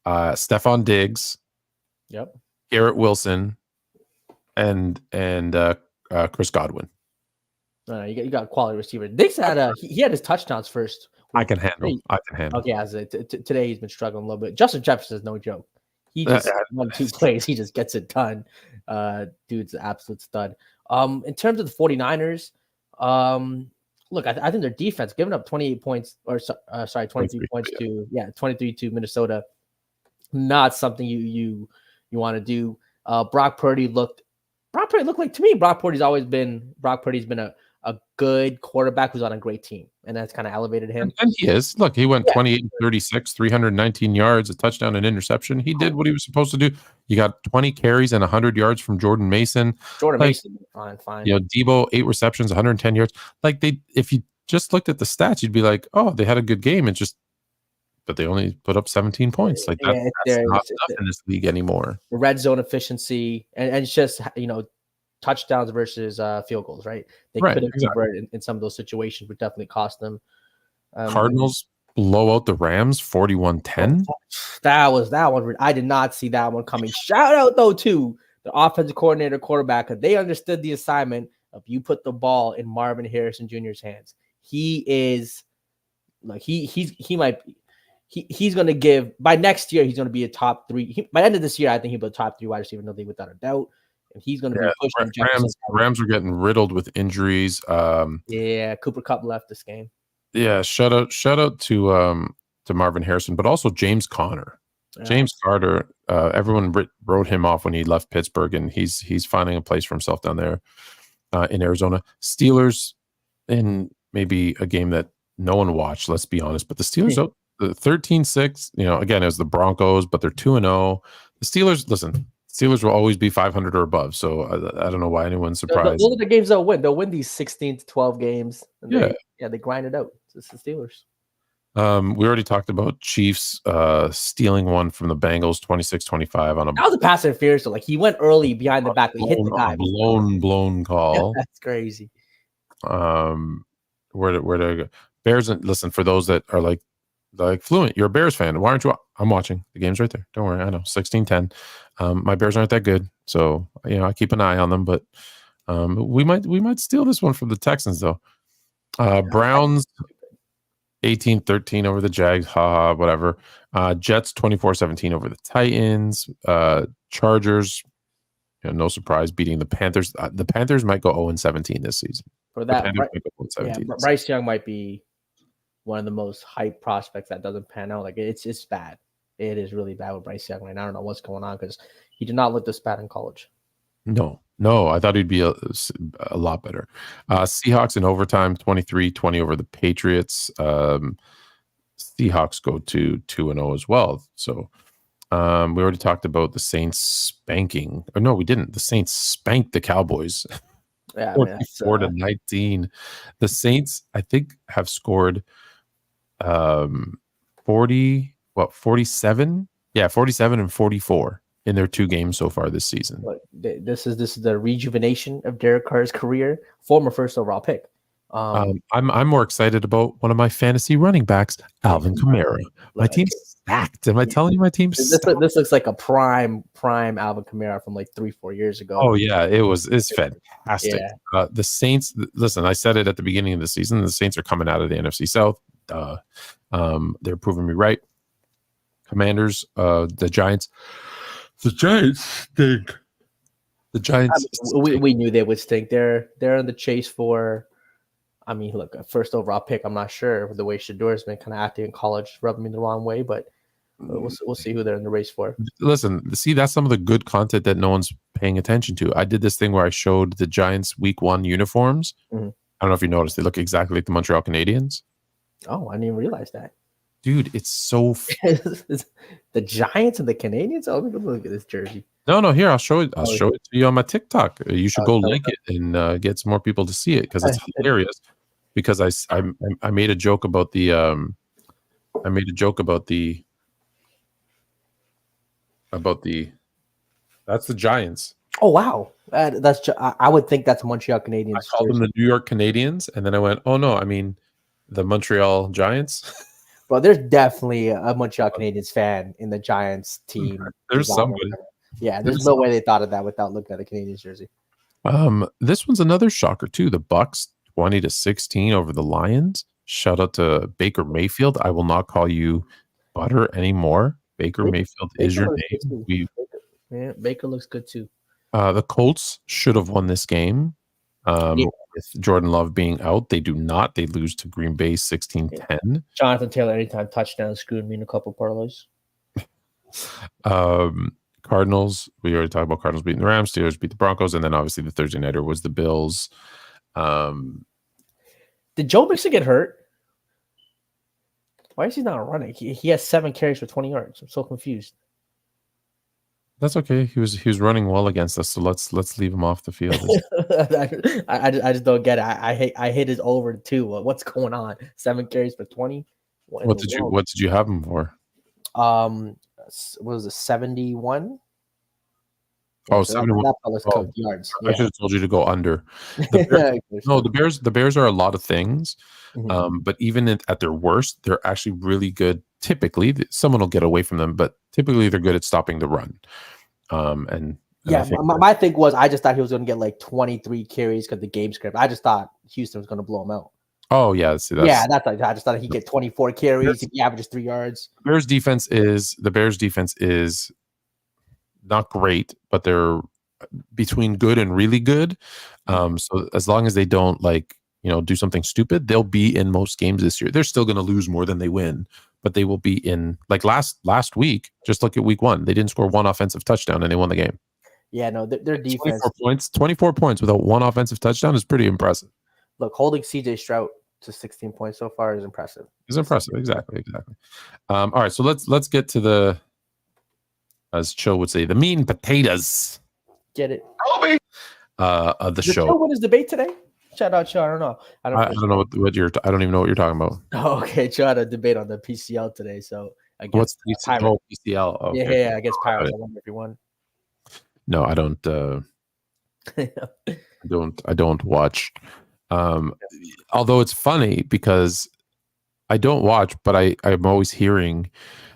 Stephon Diggs. Yep. Garrett Wilson, and Chris Godwin. No, you got a quality receiver. Diggs had he had his touchdowns first. I can handle. Okay, today he's been struggling a little bit. Justin Jefferson is no joke. He just 1-2 plays, he just gets it done. Dude's an absolute stud. In terms of the 49ers, look, I think their defense giving up 28 points, 23 points to 23 to Minnesota. Not something you want to do. Brock Purdy looked like, to me, Brock Purdy's been a good quarterback who's on a great team, and that's kind of elevated him. And he is. Look, he went 28-36, 319 yards, a touchdown, and interception. He did what he was supposed to do. You got 20 carries and 100 yards from Jordan Mason. Mason, fine. You know, Debo, 8 receptions, 110 yards. Like if you just looked at the stats, you'd be like, oh, they had a good game. But they only put up 17 points. Like that's not enough in this league anymore. The red zone efficiency, and it's just, touchdowns versus field goals, right? They could have converted in some of those situations, but definitely cost them. Cardinals blow out the Rams 41-10. That one. I did not see that one coming. Shout out though to the offensive coordinator, quarterback, because they understood the assignment of you put the ball in Marvin Harrison Jr.'s hands. He is like he's going to give, by next year, he's going to be a top 3. By the end of this year, I think he'll be a top 3 wide receiver in the league without a doubt. And he's going to be pushing. Rams are getting riddled with injuries. Cooper Kupp left this game. Yeah, shout out to Marvin Harrison, but also James Conner. Yeah. James Carter, everyone wrote him off when he left Pittsburgh, and he's finding a place for himself down there in Arizona. Steelers in maybe a game that no one watched, let's be honest, but the Steelers out 13-6. Again, it was the Broncos, but they're 2-0. The Steelers will always be 500 or above, so I don't know why anyone's surprised. Those are the games they'll win. They'll win these 16-12 games. And they grind it out. It's the Steelers. We already talked about Chiefs stealing one from the Bengals, 26-25 on a. That was a pass interference. So he went early behind the back. He hit the guy. Blown call. That's crazy. Where to go? Bears. Listen, for those that are like fluent, you're a Bears fan. Why aren't you? I'm watching. The game's right there. Don't worry. I know. 16-10. My Bears aren't that good, so I keep an eye on them. But we might steal this one from the Texans though. Browns 18-13 over the Jags. Whatever. Jets 24-17 over the Titans. Chargers. No surprise beating the Panthers. The Panthers might go 0-17 this season. For The that, Panthers might go yeah, 117. Bryce Young might be one of the most hyped prospects that doesn't pan out. Like it's bad. It is really bad with Bryce Young. And I don't know what's going on because he did not look this bad in college. No, I thought he'd be a lot better. Seahawks in overtime, 23-20 over the Patriots. Seahawks go to 2-0 as well. So we already talked about the Saints spanking. Or no, we didn't. The Saints spanked the Cowboys. Yeah, 44-19. The Saints, I think, have scored 47? Yeah, 47 and 44 in their 2 games so far this season. Look, this is the rejuvenation of Derek Carr's career. Former first overall pick. I'm more excited about one of my fantasy running backs, Alvin Kamara. My team's stacked. Am I telling you my team's stacked? This looks like a prime Alvin Kamara from like 3-4 years ago. Oh yeah, it's fantastic. Yeah. The Saints, listen, I said it at the beginning of the season. The Saints are coming out of the NFC South. They're proving me right. Commanders, the Giants. The Giants stink. The Giants. We knew they would stink. They're in the chase for. I mean, look, a first overall pick. I'm not sure the way Shador's been kind of acting in college, rubbing me the wrong way, but we'll see who they're in the race for. Listen, see, that's some of the good content that no one's paying attention to. I did this thing where I showed the Giants Week 1 uniforms. Mm-hmm. I don't know if you noticed; they look exactly like the Montreal Canadiens. Oh, I didn't even realize that. Dude, it's so the Giants and the Canadians. Oh, look at this jersey. No, here I'll show it. I'll show it to you on my TikTok. You should go like it and get some more people to see it because it's hilarious. Because I made a joke about the that's the Giants. Oh wow, I would think that's Montreal Canadiens. I called them the New York Canadiens, and then I went, oh no, I mean the Montreal Giants. Well, there's definitely a Montreal Canadiens fan in the Giants team. There's somebody. Yeah, there's no way they thought of that without looking at the Canadiens jersey. This one's another shocker too. The Bucks 20-16 over the Lions. Shout out to Baker Mayfield. I will not call you Butter anymore. Baker Mayfield is your name. Baker looks good too. The Colts should have won this game. With Jordan Love being out, they do not. They lose to Green Bay 16-10. Jonathan Taylor anytime touchdown screwed me in a couple parlays. Cardinals, we already talked about Cardinals beating the Rams. Steelers beat the Broncos, and then obviously the Thursday nighter was the Bills. Did Joe Mixon get hurt? Why is he not running? He has 7 carries for 20 yards. I'm so confused. That's okay. He was running well against us, so let's leave him off the field. I just don't get it. I hit his over too. What's going on? 7 carries for 20. What did you have him for? What was it, 71? Oh, 71 yards. I should have told you to go under. The Bears are a lot of things, but even at their worst, they're actually really good. Typically, someone will get away from them, but typically they're good at stopping the run. My thing was I just thought he was going to get like 23 carries because the game script. I just thought Houston was going to blow him out. Oh yeah, see, that's I just thought he'd get 24 carries. He averages 3 yards. The Bears defense is not great, but they're between good and really good. So as long as they don't do something stupid, they'll be in most games this year. They're still going to lose more than they win, but they will be in. Like last week, just look at week 1. They didn't score 1 offensive touchdown and they won the game. Yeah, no, their defense. 24 points without 1 offensive touchdown is pretty impressive. Look, holding CJ Stroud to 16 points so far is impressive. It's impressive, exactly. All right, so let's get to the, as Cho would say, the mean potatoes. Get it? Of the show. Cho win his debate today? Shout out, Cho. I don't know. I don't know what you're. I don't even know what you're talking about. Oh, okay. Cho had a debate on the PCL today, so I guess what's PCL? Oh, okay. Yeah. I guess Pirates. I wonder if you won. No, I don't. I don't watch. Although it's funny because I don't watch, but I'm always hearing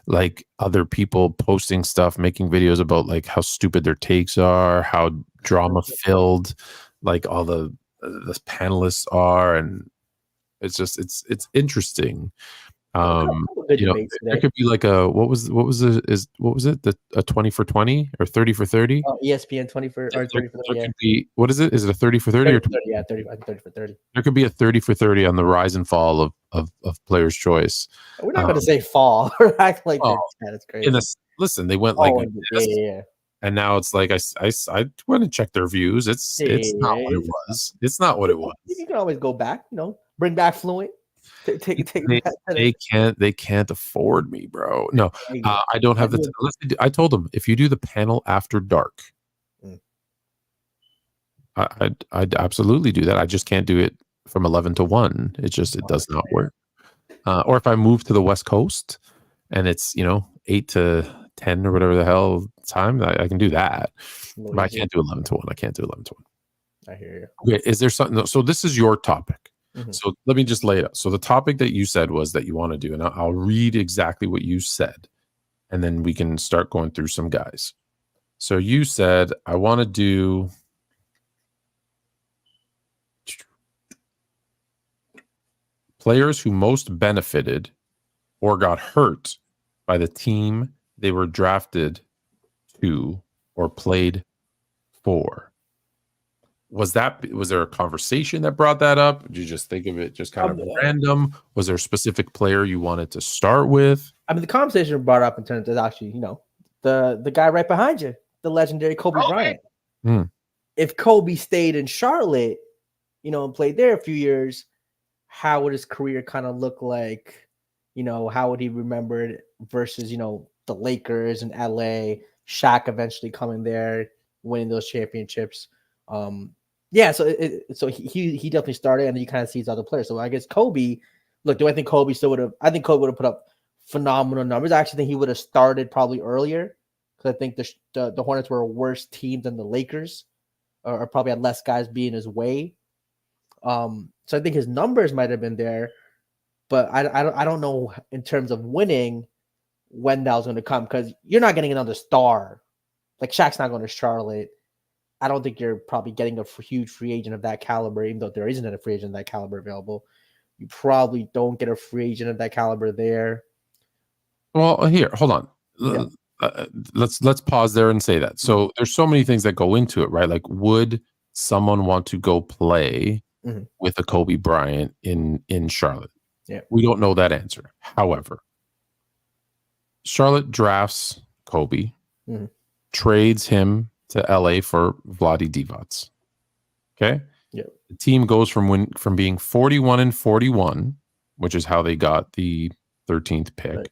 like other people posting stuff, making videos about like how stupid their takes are, how drama filled, like all the panelists are, and it's just it's interesting. Good You know, debates there today. could be like a what was it, a 20 for 20 or 30 for 30? ESPN 20 for or 30 for 30. There Yeah, could be, what is it? Is it a 30 for 30 30 or for 30. Yeah, 30. I think 30 for 30. there could be a 30 for 30 on the rise and fall of player's choice. We're not going to say fall or act like well, that's in crazy. this, listen, they went like this, Yeah. and now it's like I went and checked their views. It's not what it was. It's not what it was. You can always go back. Bring back Fluent. Take They, that. they can't afford me, bro. No, I don't have the. I told them, if you do the panel after dark, Mm. I'd absolutely do that. I just can't do it from 11 to 1. It does not work. Or if I move to the West Coast and it's 8 to 10 or whatever the hell time, I can do that. But I can't do 11 to 1. I can't do 11 to 1. I hear you. Okay, is there something? So this is your topic. Mm-hmm. So let me just lay it out. So the topic that you said was that you want to do, and I'll read exactly what you said, and then we can start going through some guys. So you said, I want to do players who most benefited or got hurt by the team they were drafted to or played for. Was there a conversation that brought that up? Did you just think of it just kind of random? Was there a specific player you wanted to start with? I mean, the conversation brought up in terms of actually, the guy right behind you, the legendary Kobe Bryant. Hmm. If Kobe stayed in Charlotte, and played there a few years, how would his career kind of look like? How would he remembered versus, the Lakers and LA, Shaq eventually coming there, winning those championships. Yeah, so he definitely started, and then you kind of see his other players. So I guess Kobe. Look, do I think Kobe still would have? I think Kobe would have put up phenomenal numbers. I actually think he would have started probably earlier because I think the Hornets were a worse team than the Lakers, or probably had less guys being his way. So I think his numbers might have been there, but I don't know in terms of winning when that was going to come, because you're not getting another star. Like Shaq's not going to Charlotte. I don't think you're probably getting a huge free agent of that caliber, even though there isn't a free agent of that caliber available. You probably don't get a free agent of that caliber there. Well, here, hold on. Yeah. Let's pause there and say that. So there's so many things that go into it, right? Like, would someone want to go play with a Kobe Bryant in Charlotte? Yeah. We don't know that answer. However, Charlotte drafts Kobe, trades him to LA for Vlade Divac. Okay. Yeah. The team goes from being 41-41, which is how they got the 13th pick, right,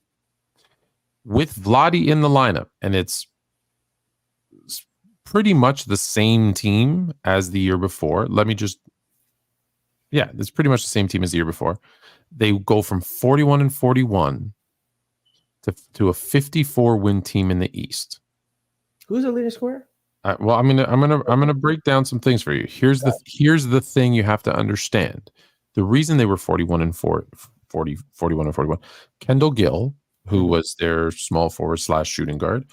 with Vlade in the lineup, and it's pretty much the same team as the year before. It's pretty much the same team as the year before. They go from 41-41 to a 54-win team in the East. Who's the leading scorer? Well, I'm gonna break down some things for you. Here's the thing you have to understand. The reason they were 41-41. Kendall Gill, who was their small forward / shooting guard,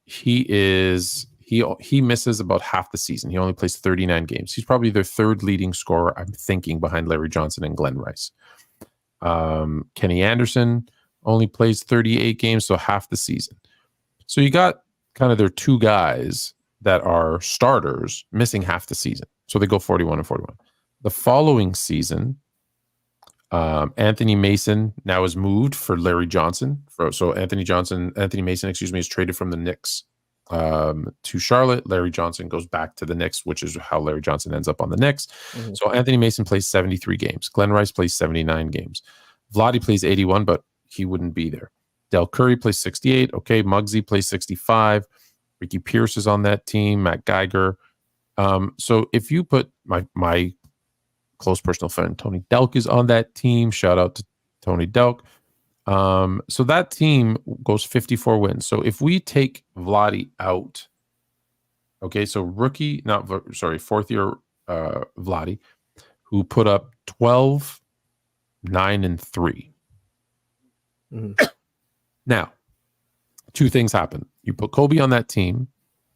he misses about half the season. He only plays 39 games. He's probably their third leading scorer, I'm thinking, behind Larry Johnson and Glenn Rice. Kenny Anderson only plays 38 games, so half the season. So you got kind of their two guys that are starters missing half the season. So they go 41-41. The following season, Anthony Mason now is moved for Larry Johnson. So Anthony Mason, is traded from the Knicks to Charlotte. Larry Johnson goes back to the Knicks, which is how Larry Johnson ends up on the Knicks. So Anthony Mason plays 73 games. Glenn Rice plays 79 games. Vlade plays 81, but he wouldn't be there. Del Curry plays 68. Okay, Muggsy plays 65. Ricky Pierce is on that team. Matt Geiger. So if you put my close personal friend Tony Delk is on that team. Shout out to Tony Delk. So that team goes 54 wins. So if we take Vlade out, okay, so fourth year Vlade, who put up 12, 9, and 3. Now, two things happen. You put Kobe on that team,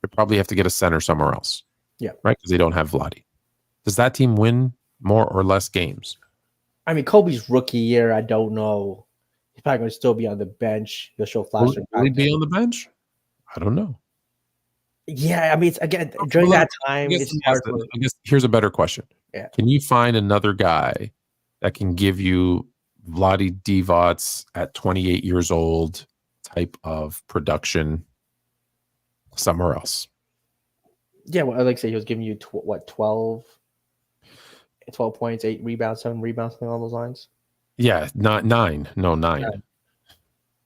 you probably have to get a center somewhere else. Yeah. Right? Because they don't have Vlade. Does that team win more or less games? I mean, Kobe's rookie year, I don't know. He's probably going to still be on the bench. He'll show Will, flashes. will he be on the bench? I don't know. Yeah, I mean, it's, again, during that time, it's hard for. I guess here's a better question. Yeah. Can you find another guy that can give you Vlade Divac at 28 years old type of production somewhere else? Yeah, well, like I say, he was giving you 12 points, 8 rebounds, 7 rebounds, something along those lines. Yeah, not 9. No, 9.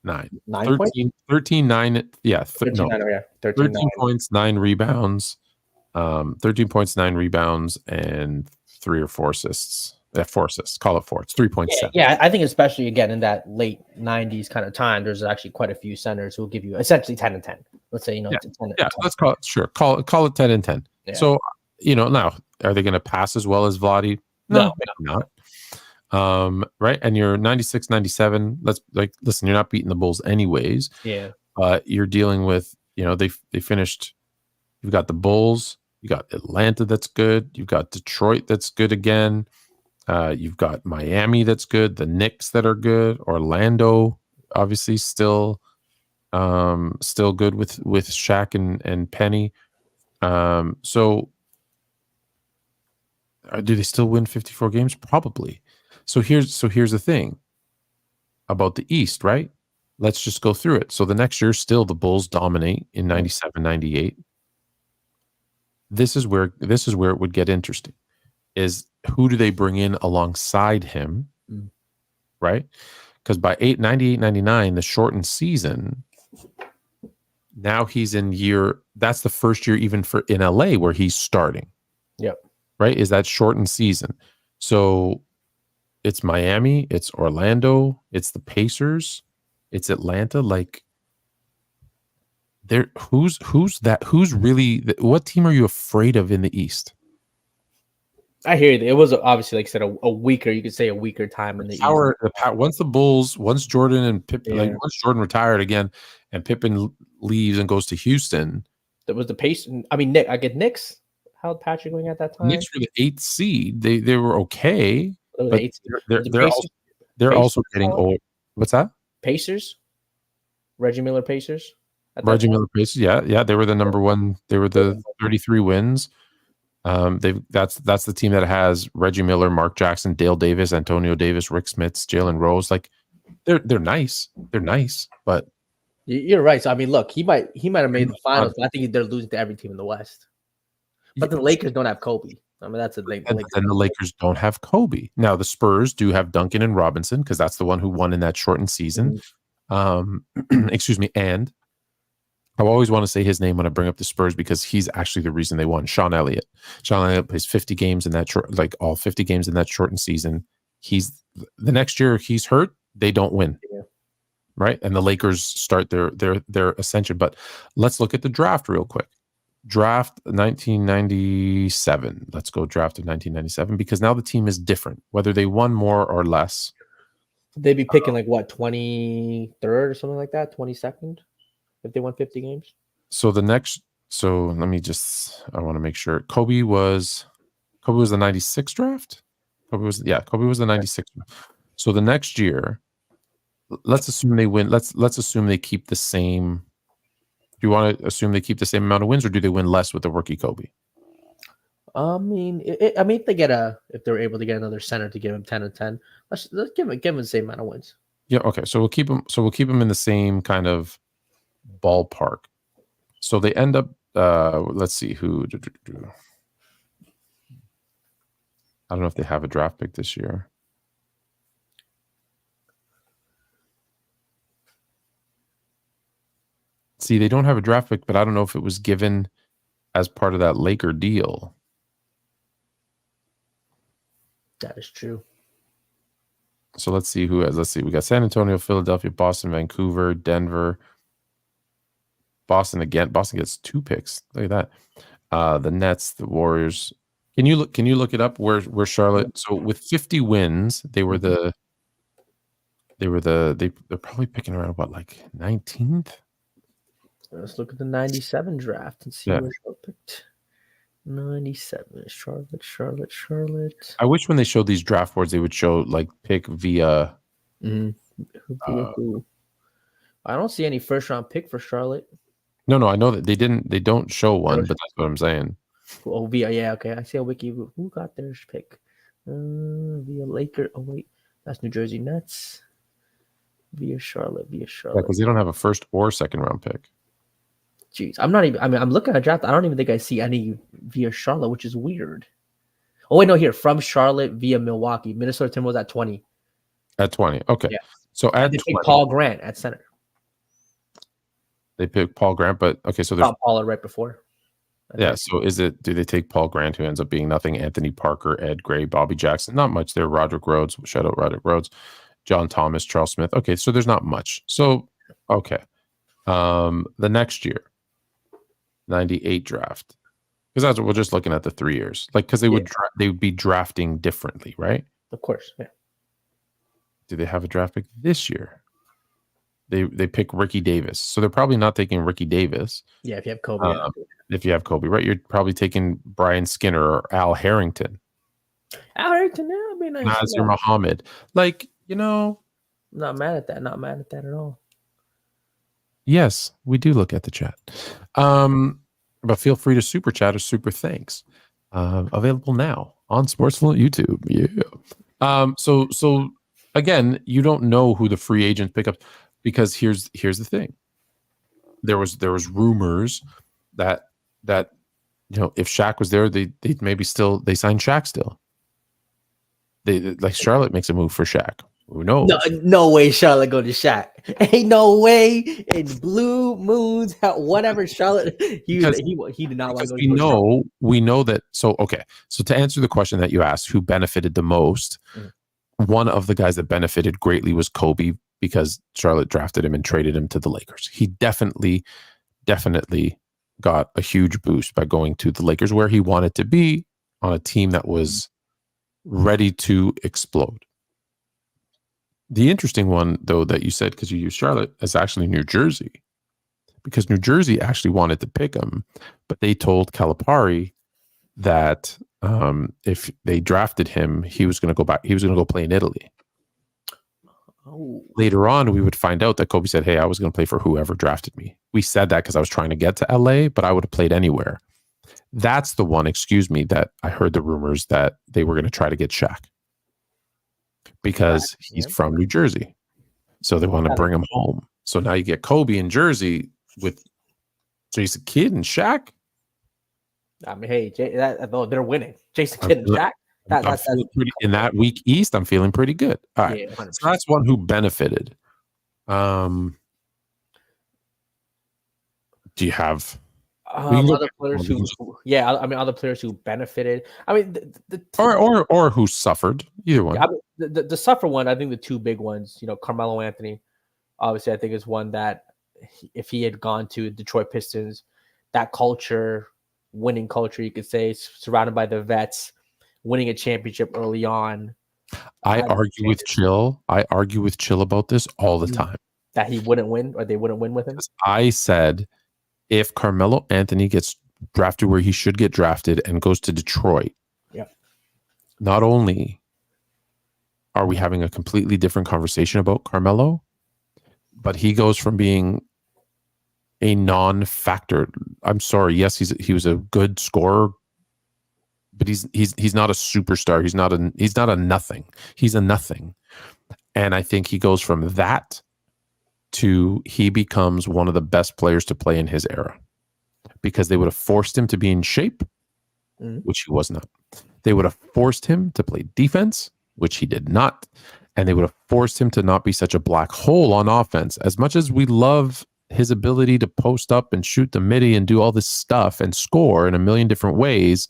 9. 9 13, points? 13, 9. Yeah, 13, 9, yeah. 13 9. points, 9 rebounds. 13 points, 9 rebounds, and 3 or 4 assists. 4 assists. Call it 4. It's 3.7. Yeah, I think especially again in that late 90s kind of time, there's actually quite a few centers who will give you essentially 10 and 10. Let's say, Yeah. 10 and Yeah, 10. let's call it call it 10 and 10. Yeah. So, now are they going to pass as well as Vlade? No, maybe not. Right, and you're 96, 97. Listen, you're not beating the Bulls anyways. Yeah. But you're dealing with, they finished. You've got the Bulls, you got Atlanta that's good, you've got Detroit that's good again. You've got Miami that's good, the Knicks that are good, Orlando obviously still good with Shaq and Penny. So do they still win 54 games? Probably. So here's the thing about the East, right? Let's just go through it. So the next year, still the Bulls dominate in 97, 98. This is where it would get interesting. Is who do they bring in alongside him, right? Because by 98, 99, the shortened season, now he's in that's the first year even for in LA where he's starting. Yep. Right? Is that shortened season. So it's Miami, it's Orlando, it's the Pacers, it's Atlanta. Like, who's really, what team are you afraid of in the East? I hear you. It was obviously, like I said, a weaker time in the East. Once Jordan and Pippen, once Jordan retired again and Pippen leaves and goes to Houston. That was the pace. I mean, Knicks held Patrick Ewing at that time. Knicks were the 8th seed. They were okay, but they're also getting old. What's that? Pacers? Reggie Miller Pacers? Reggie Miller Pacers, yeah. They were the number one. They were the 33 wins. That's the team that has Reggie Miller, Mark Jackson, Dale Davis, Antonio Davis, Rick Smits, Jalen Rose. Like, they're nice. They're nice, but you're right. So I mean, look, he might have made the finals, but I think they're losing to every team in the West. But the Lakers don't have Kobe. I mean, that's the thing. And the Lakers don't have Kobe. Now the Spurs do have Duncan and Robinson because that's the one who won in that shortened season. Excuse me. And I always want to say his name when I bring up the Spurs because he's actually the reason they won. Sean Elliott. Sean Elliott plays 50 games in that all 50 games in that shortened season. He's the next year he's hurt, they don't win. Yeah. Right? And the Lakers start their ascension. But let's look at the draft real quick. Draft 1997. Let's go draft of 1997 because now the team is different, whether they won more or less. They'd be picking 23rd or something like that, 22nd. If they won 50 games. So let me I want to make sure. Kobe was the 96 draft. Kobe was the 96. So the next year, let's assume they win. Let's assume they keep the same. Do you want to assume they keep the same amount of wins, or do they win less with the rookie Kobe? I mean, if they're able to get another center to give him 10 and 10, let's give him the same amount of wins. Yeah. Okay. So we'll keep him in the same kind of ballpark. So they end up let's see who I don't know if they have a draft pick this year. See, they don't have a draft pick, but I don't know if it was given as part of that Laker deal. That is true. So let's see who has. Let's see. We got San Antonio, Philadelphia, Boston, Vancouver, Denver. Boston again. Boston gets 2 picks. Look at that. The Nets, the Warriors. Can you look it up where Charlotte? So with 50 wins, they're probably picking around 19th. Let's look at the 97 draft and see where Charlotte picked. 97. Charlotte. I wish when they showed these draft boards, they would show like pick via. Who? I don't see any first round pick for Charlotte. No, I know that they didn't. They don't show one, but that's what I'm saying. Oh, via okay. I see a wiki. Who got their pick? Via Laker. Oh wait, that's New Jersey Nets. Via Charlotte. Because they don't have a first or second round pick. Jeez, I'm not even. I mean, I'm looking at a draft. I don't even think I see any via Charlotte, which is weird. Oh wait, no, here from Charlotte via Milwaukee. Minnesota Timberwolves at 20. At 20, okay. Yeah. So at they 20, pick Paul Grant at center. They pick Paul Grant, but okay, so there's Paul right before. Yeah, so do they take Paul Grant, who ends up being nothing? Anthony Parker, Ed Gray, Bobby Jackson, not much there. Roderick Rhodes, shout out Roderick Rhodes, John Thomas, Charles Smith. Okay, so there's not much. So okay, the next year, 98 draft, because that's what we're just looking at the 3 years, like because they would be drafting differently, right? Of course, yeah. Do they have a draft pick this year? They pick Ricky Davis, so they're probably not taking Ricky Davis. Yeah, if you have Kobe. If you have Kobe, right? You're probably taking Brian Skinner or Al Harrington. Al Harrington, yeah, I mean, Nazir Muhammad. Like, not mad at that. Not mad at that at all. Yes, we do look at the chat. But feel free to super chat or super thanks. Available now on Sportsful YouTube. Yeah. So again, you don't know who the free agents pick up, because here's the thing. There was rumors that if Shaq was there, they maybe still they sign Shaq still. They like Charlotte makes a move for Shaq. Who knows? No way Charlotte go to Shaq. Ain't no way in blue moons, whatever Charlotte. He did not want to go. We know that. So okay. So to answer the question that you asked, who benefited the most? One of the guys that benefited greatly was Kobe, because Charlotte drafted him and traded him to the Lakers. He definitely got a huge boost by going to the Lakers, where he wanted to be, on a team that was ready to explode. The interesting one, though, that you said, because you used Charlotte, is actually New Jersey, because New Jersey actually wanted to pick him, but they told Calipari that if they drafted him, he was going to go back. He was going to go play in Italy. Later on, we would find out that Kobe said, "Hey, I was going to play for whoever drafted me." We said that because I was trying to get to LA, but I would have played anywhere. That's the one, that I heard the rumors that they were going to try to get Shaq, because he's from New Jersey. So they want to bring him home. So now you get Kobe in Jersey with Jason Kidd and Shaq. I mean, hey, they're winning. Jason Kidd and Shaq. That's in that week East, I'm feeling pretty good. All right. Yeah, so that's one who benefited. Do you have other players other players who benefited? I mean, or who suffered? Either one. Yeah, I mean, the suffer one, I think the two big ones, Carmelo Anthony, obviously, I think is one that if he had gone to Detroit Pistons, that culture, winning culture, you could say, surrounded by the vets, winning a championship early on. I argue with Chill about this all the time. That he wouldn't win, or they wouldn't win with him? I said, if Carmelo Anthony gets drafted where he should get drafted and goes to Detroit, not only are we having a completely different conversation about Carmelo, but he goes from being a non-factor. I'm sorry. Yes, he was a good scorer, but he's not a superstar. He's not a nothing. He's a nothing. And I think he goes from that to he becomes one of the best players to play in his era, because they would have forced him to be in shape, which he was not. They would have forced him to play defense, which he did not. And they would have forced him to not be such a black hole on offense. As much as we love his ability to post up and shoot the midi and do all this stuff and score in a million different ways,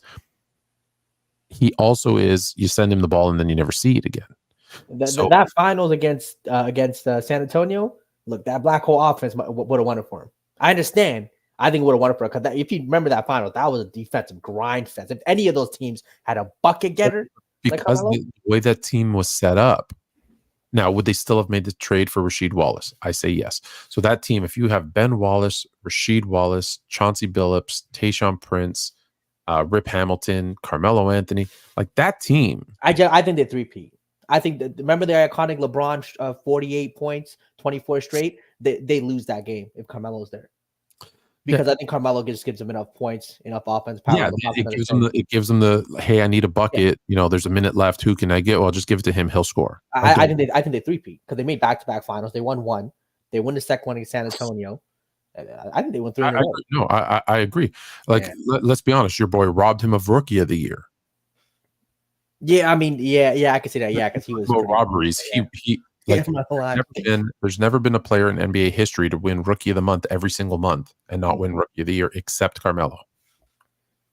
he also is, you send him the ball and then you never see it again. That finals against San Antonio, look, that black hole offense would have won it for him. I understand. I think it would have won it for him, because if you remember that final, that was a defensive grind fest. If any of those teams had a bucket getter, because the way that team was set up. Now, would they still have made the trade for Rasheed Wallace? I say yes. So that team, if you have Ben Wallace, Rasheed Wallace, Chauncey Billups, Tayshaun Prince, Rip Hamilton, Carmelo Anthony, like that team. I think they three-peat. I think that, remember the iconic LeBron 48 points, 24 straight. They lose that game if Carmelo's there, because I think Carmelo just gives them enough points, enough offense power. Yeah, it gives them the hey, I need a bucket. You know, there's a minute left. Who can I get? Well, just give it to him. He'll score. I think they three-peat because they made back-to-back finals. They won one. They won the second one in San Antonio. I think they won 3 in a row. No, I agree. Like, let's be honest. Your boy robbed him of Rookie of the Year. Yeah, I mean, yeah, I can see that. Yeah, because he was robberies. He like there's never been a player in NBA history to win Rookie of the Month every single month and not win Rookie of the Year except Carmelo.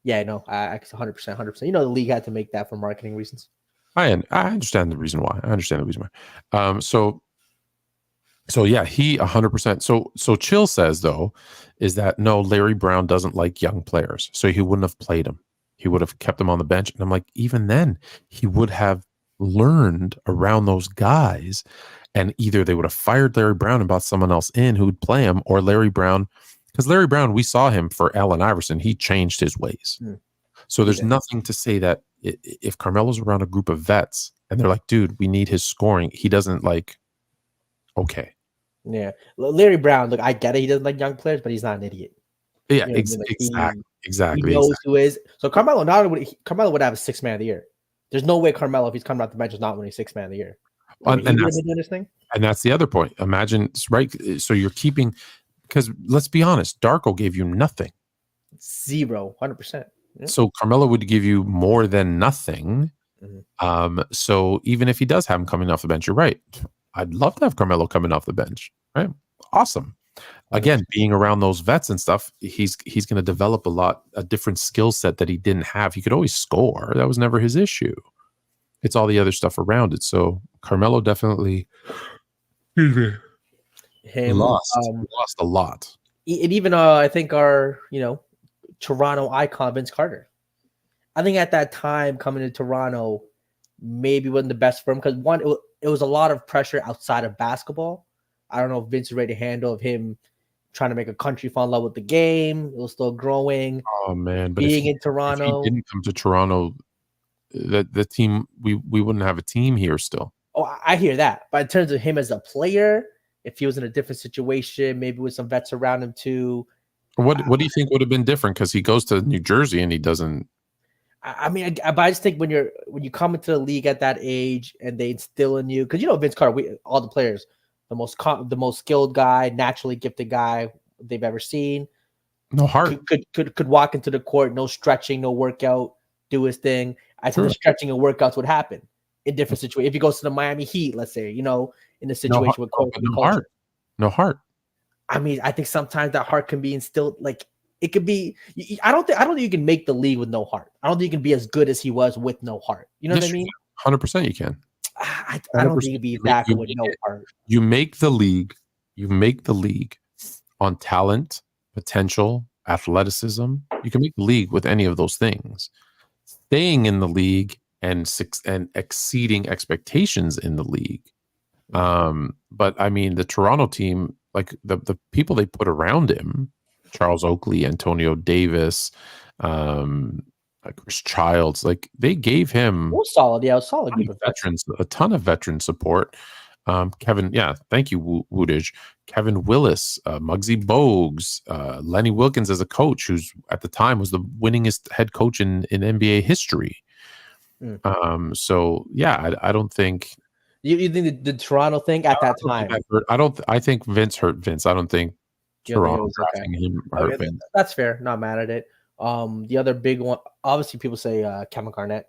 Yeah, no, I 100%. You know, the league had to make that for marketing reasons. I understand the reason why. So yeah, he 100%. So Chill says though, is that no, Larry Brown doesn't like young players, so he wouldn't have played him. He would have kept him on the bench. And I'm like, even then, he would have learned around those guys, and either they would have fired Larry Brown and brought someone else in who would play him, or Larry Brown, because Larry Brown, we saw him for Allen Iverson. He changed his ways. So there's nothing to say that if Carmelo's around a group of vets and they're like, dude, we need his scoring, he doesn't like, okay. Yeah. Larry Brown, look, I get it. He doesn't like young players, but he's not an idiot. Yeah, you know, exactly. He knows who is. So Carmelo would have a 6th man of the year. There's no way Carmelo, if he's coming out the bench, is not winning 6th man of the year. And that's the other point. Imagine, right? So you're keeping, because let's be honest, Darko gave you nothing. 0, 100%. Yeah. So Carmelo would give you more than nothing. So even if he does have him coming off the bench, you're right. I'd love to have Carmelo coming off the bench. Right? Awesome. Again, being around those vets and stuff, he's going to develop a different skill set that he didn't have. He could always score. That was never his issue. It's all the other stuff around it. So Carmelo definitely lost a lot. And even I think our Toronto icon Vince Carter. I think at that time coming to Toronto maybe wasn't the best for him because one, it was a lot of pressure outside of basketball. I don't know if Vince is ready to handle him trying to make a country fall in love with the game. It was still growing. Oh man, but being in Toronto, if he didn't come to Toronto, the team we wouldn't have a team here still. Oh, I hear that. But in terms of him as a player, if he was in a different situation, maybe with some vets around him too. What do you think would have been different? Because he goes to New Jersey and he doesn't. I mean, but I just think when you come into the league at that age and they instill in you, because Vince Carter, all the players, the most skilled guy, naturally gifted guy they've ever seen. No heart. Could walk into the court, no stretching, no workout, do his thing. I think the stretching and workouts would happen in different situations. If he goes to the Miami Heat, let's say, in a situation with heart. No heart. I mean, I think sometimes that heart can be instilled. Like it could be. I don't think you can make the league with no heart. I don't think you can be as good as he was with no heart. You know what I mean? 100% you can. I don't think you can be that good with no heart. You make the league. You make the league on talent, potential, athleticism. You can make the league with any of those things. Staying in the league and exceeding expectations in the league. But I mean, the Toronto team, like the people they put around him, Charles Oakley, Antonio Davis, Chris Childs, like they gave him solid group of veterans, a ton of veteran support. Kevin, thank you, Woodage. Kevin Willis, Muggsy Bogues, Lenny Wilkins as a coach, who's at the time was the winningest head coach in NBA history. So I don't think you think the Toronto thing at that time. I think Vince hurt Vince. I don't think Toronto drafting him hurt Vince. That's fair. Not mad at it. The other big one, obviously, people say Kevin Garnett.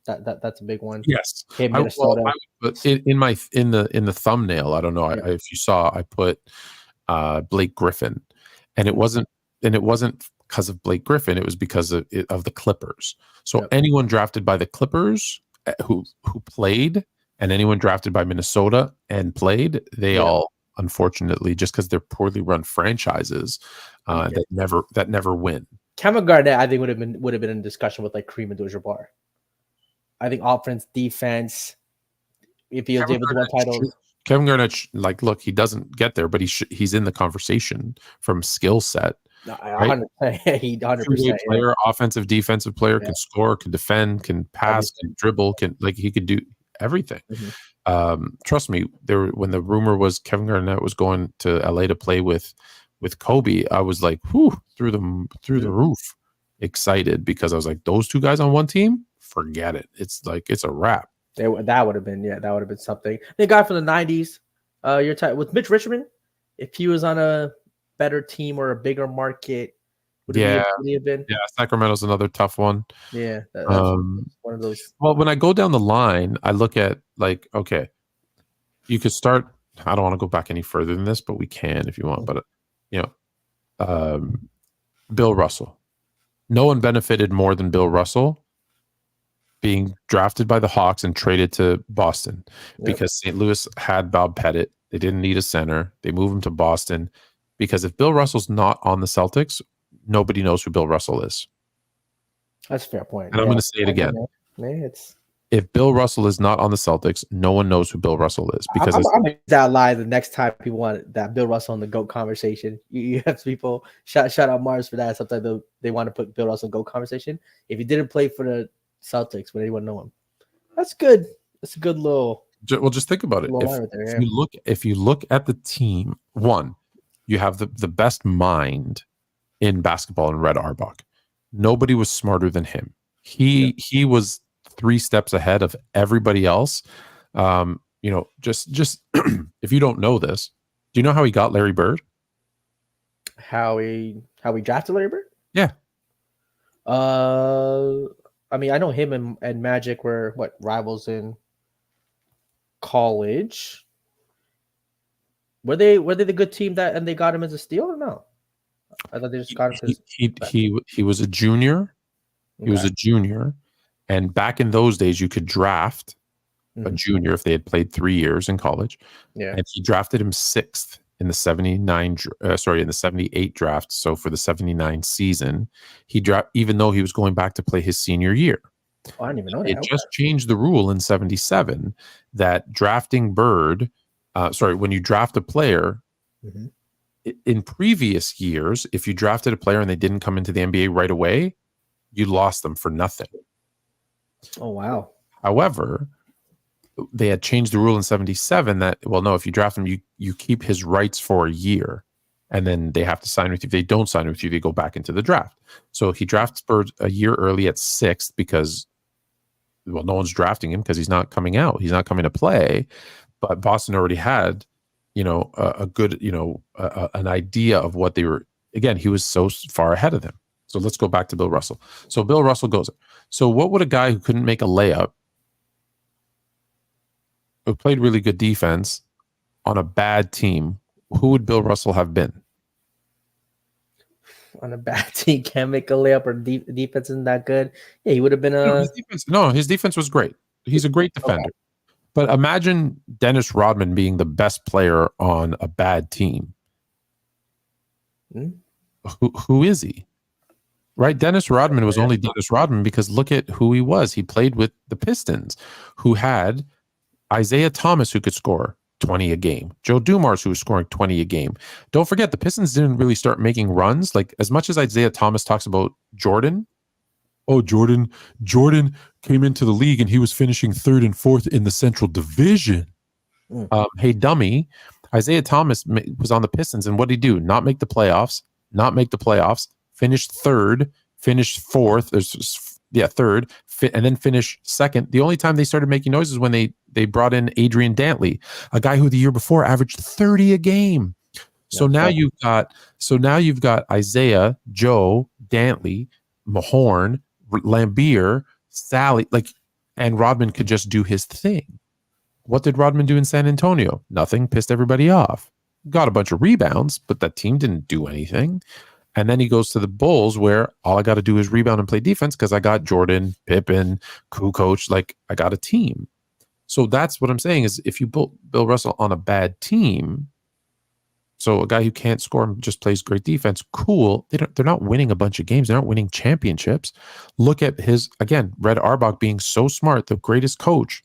That's a big one. Yes, Minnesota. In the thumbnail, I don't know if you saw, I put Blake Griffin, and it wasn't because of Blake Griffin. It was because of the Clippers. So anyone drafted by the Clippers who played, and anyone drafted by Minnesota and played, they all, unfortunately, just because they're poorly run franchises, that never win. Kevin Garnett, I think would have been in discussion with like Kareem Abdul-Jabbar. I think offense, defense. If he was able to win titles, Kevin Garnett, look, he doesn't get there, but he's in the conversation from skill set. No, right? 100%. He 100%. Two-way player, offensive, defensive player, Yeah. can score, can defend, can pass, can dribble, he could do everything. Mhm. Trust me, when the rumor was Kevin Garnett was going to LA to play with Kobe, I was like, whew, through the roof, excited, because I was like, those two guys on one team, forget it. It's a wrap. That would have been something. The guy from the 90s, your type with Mitch Richmond, if he was on a better team or a bigger market, would Yeah, he have been? yeah. Sacramento's another tough one. Yeah, that's one of those. Well, when I go down the line, I look at, like, okay, you could start. I don't want to go back any further than this, but we can if you want. But Bill Russell. No one benefited more than Bill Russell being drafted by the Hawks and traded to Boston, because St. Louis had Bob Pettit. They didn't need a center. They moved him to Boston because if Bill Russell's not on the Celtics, nobody knows who Bill Russell is. That's a fair point. And I'm going to say it again. It's If Bill Russell is not on the Celtics, no one knows who Bill Russell is, because I'm gonna that lie the next time people want that Bill Russell on the GOAT conversation. You have people shout out Mars for that. Sometimes they want to put Bill Russell in GOAT conversation. If he didn't play for the Celtics, would anyone know him? That's good. That's a good little. Well, just think about it. If you look at the team, one, you have the best mind in basketball in Red Auerbach. Nobody was smarter than him. He was 3 steps ahead of everybody else. Just if you don't know this, do you know how he got Larry Bird? How he drafted Larry Bird? Yeah. I mean, I know him and Magic were rivals in college. Were they the good team and they got him as a steal or no? I thought they just got him. He was a junior. He was a junior, and back in those days, you could draft a junior if they had played 3 years in college. Yeah, and he drafted him 6th in the 78 draft. So for the 79 season, he dropped, even though he was going back to play his senior year. Oh, I didn't even know that. It just changed the rule in 77 that drafting Bird, when you draft a player, in previous years, if you drafted a player and they didn't come into the NBA right away, you lost them for nothing. Oh, wow. However, they had changed the rule in 77 that, well, no, if you draft him, you keep his rights for a year, and then they have to sign with you. If they don't sign with you, they go back into the draft. So he drafts Bird a year early at 6th because, well, no one's drafting him because he's not coming out. He's not coming to play. But Boston already had, a good, an idea of what they were. Again, he was so far ahead of them. So let's go back to Bill Russell. So Bill Russell goes. So what would a guy who couldn't make a layup, who played really good defense on a bad team, who would Bill Russell have been? On a bad team, can't make a layup, or defense isn't that good. Yeah, he would have been a. His defense was great. He's a great defender. Okay. But imagine Dennis Rodman being the best player on a bad team. Who is he? Right? Dennis Rodman was only Dennis Rodman because look at who he was. He played with the Pistons, who had Isaiah Thomas, who could score 20 a game. Joe Dumars, who was scoring 20 a game. Don't forget, the Pistons didn't really start making runs. Like, as much as Isaiah Thomas talks about Jordan, Jordan came into the league and he was finishing 3rd and 4th in the Central Division. Hey, dummy. Isaiah Thomas was on the Pistons, and what did he do? Not make the playoffs, finished 3rd, finished 4th, third, and then finish 2nd. The only time they started making noises when they brought in Adrian Dantley, a guy who the year before averaged 30 a game. So now you've got Isaiah, Joe, Dantley, Mahorn, Lambier, Sally, and Rodman could just do his thing. What did Rodman do in San Antonio? Nothing. Pissed everybody off. Got a bunch of rebounds, but that team didn't do anything. And then he goes to the Bulls, where all I got to do is rebound and play defense because I got Jordan, Pippen, Kukoc. I got a team. So that's what I'm saying is, if you put Bill Russell on a bad team, so a guy who can't score and just plays great defense, cool. They're not winning a bunch of games. They're not winning championships. Look at Red Auerbach being so smart. The greatest coach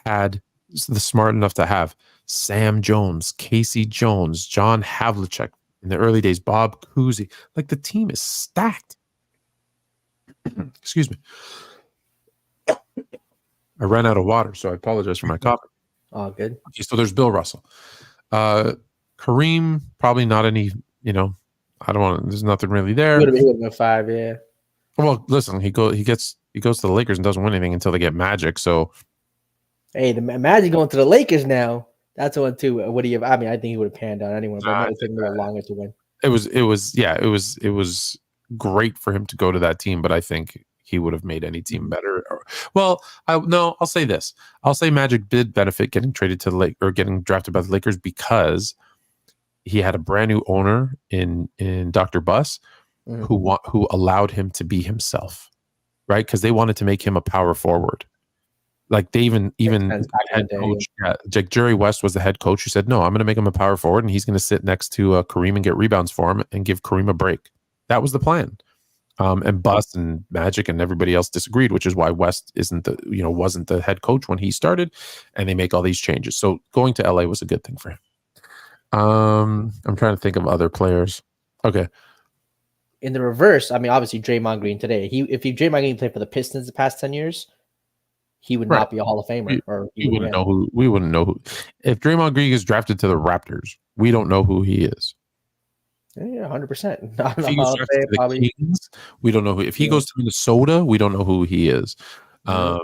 had the smart enough to have Sam Jones, Casey Jones, John Havlicek, in the early days, Bob Cousy. Like the team is stacked. Excuse me. I ran out of water, so I apologize for my cough. Oh, good. Okay, so there's Bill Russell. Kareem, probably not any, I don't want to, there's nothing really there. He would have been 5, yeah. Well, listen, he goes to the Lakers and doesn't win anything until they get Magic. So hey, the Magic going to the Lakers now. That's one too. What do you? I mean, I think he would have panned out anyway, but it might have taken a little longer to win. It was great for him to go to that team, but I think he would have made any team better. Well, I'll say this. I'll say Magic did benefit getting traded to the Lakers or getting drafted by the Lakers because he had a brand new owner in Dr. Buss who allowed him to be himself, right? Because they wanted to make him a power forward. Like they even head coach, like Jerry West was the head coach who said, "No, I'm going to make him a power forward, and he's going to sit next to Kareem and get rebounds for him and give Kareem a break." That was the plan. And Buss and Magic and everybody else disagreed, which is why West wasn't the head coach when he started, and they make all these changes. So going to LA was a good thing for him. I'm trying to think of other players. Okay. In the reverse, I mean, obviously Draymond Green today. If Draymond Green played for the Pistons the past 10 years, he would not be a Hall of Famer. We wouldn't know who. If Draymond Green is drafted to the Raptors, we don't know who he is. Yeah, 100%. If he goes to the Kings, we don't know who. If he goes to Minnesota, we don't know who he is. On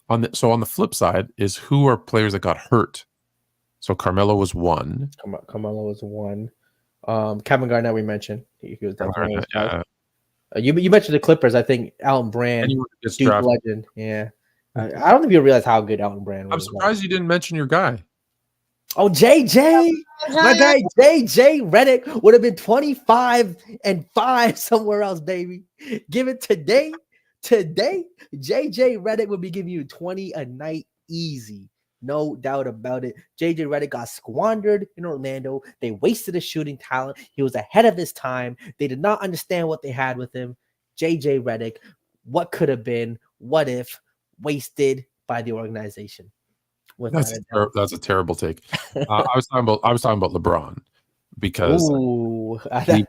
the flip side is who are players that got hurt. So Carmelo was one. Carmelo was one. Kevin Garnett we mentioned. He was definitely you mentioned the Clippers. I think Allen Brand, Duke legend. Yeah. I don't think you realize how good Allen Brand was. I'm surprised you didn't mention your guy. Oh, JJ. My guy JJ Redick would have been 25-5 somewhere else, baby. Give it today. Today, JJ Redick would be giving you 20 a night easy. No doubt about it. JJ Redick got squandered in Orlando. They wasted his shooting talent. He was ahead of his time. They did not understand what they had with him. JJ Redick, what could have been, what if, wasted by the organization. That's a terrible take. I was talking about LeBron because I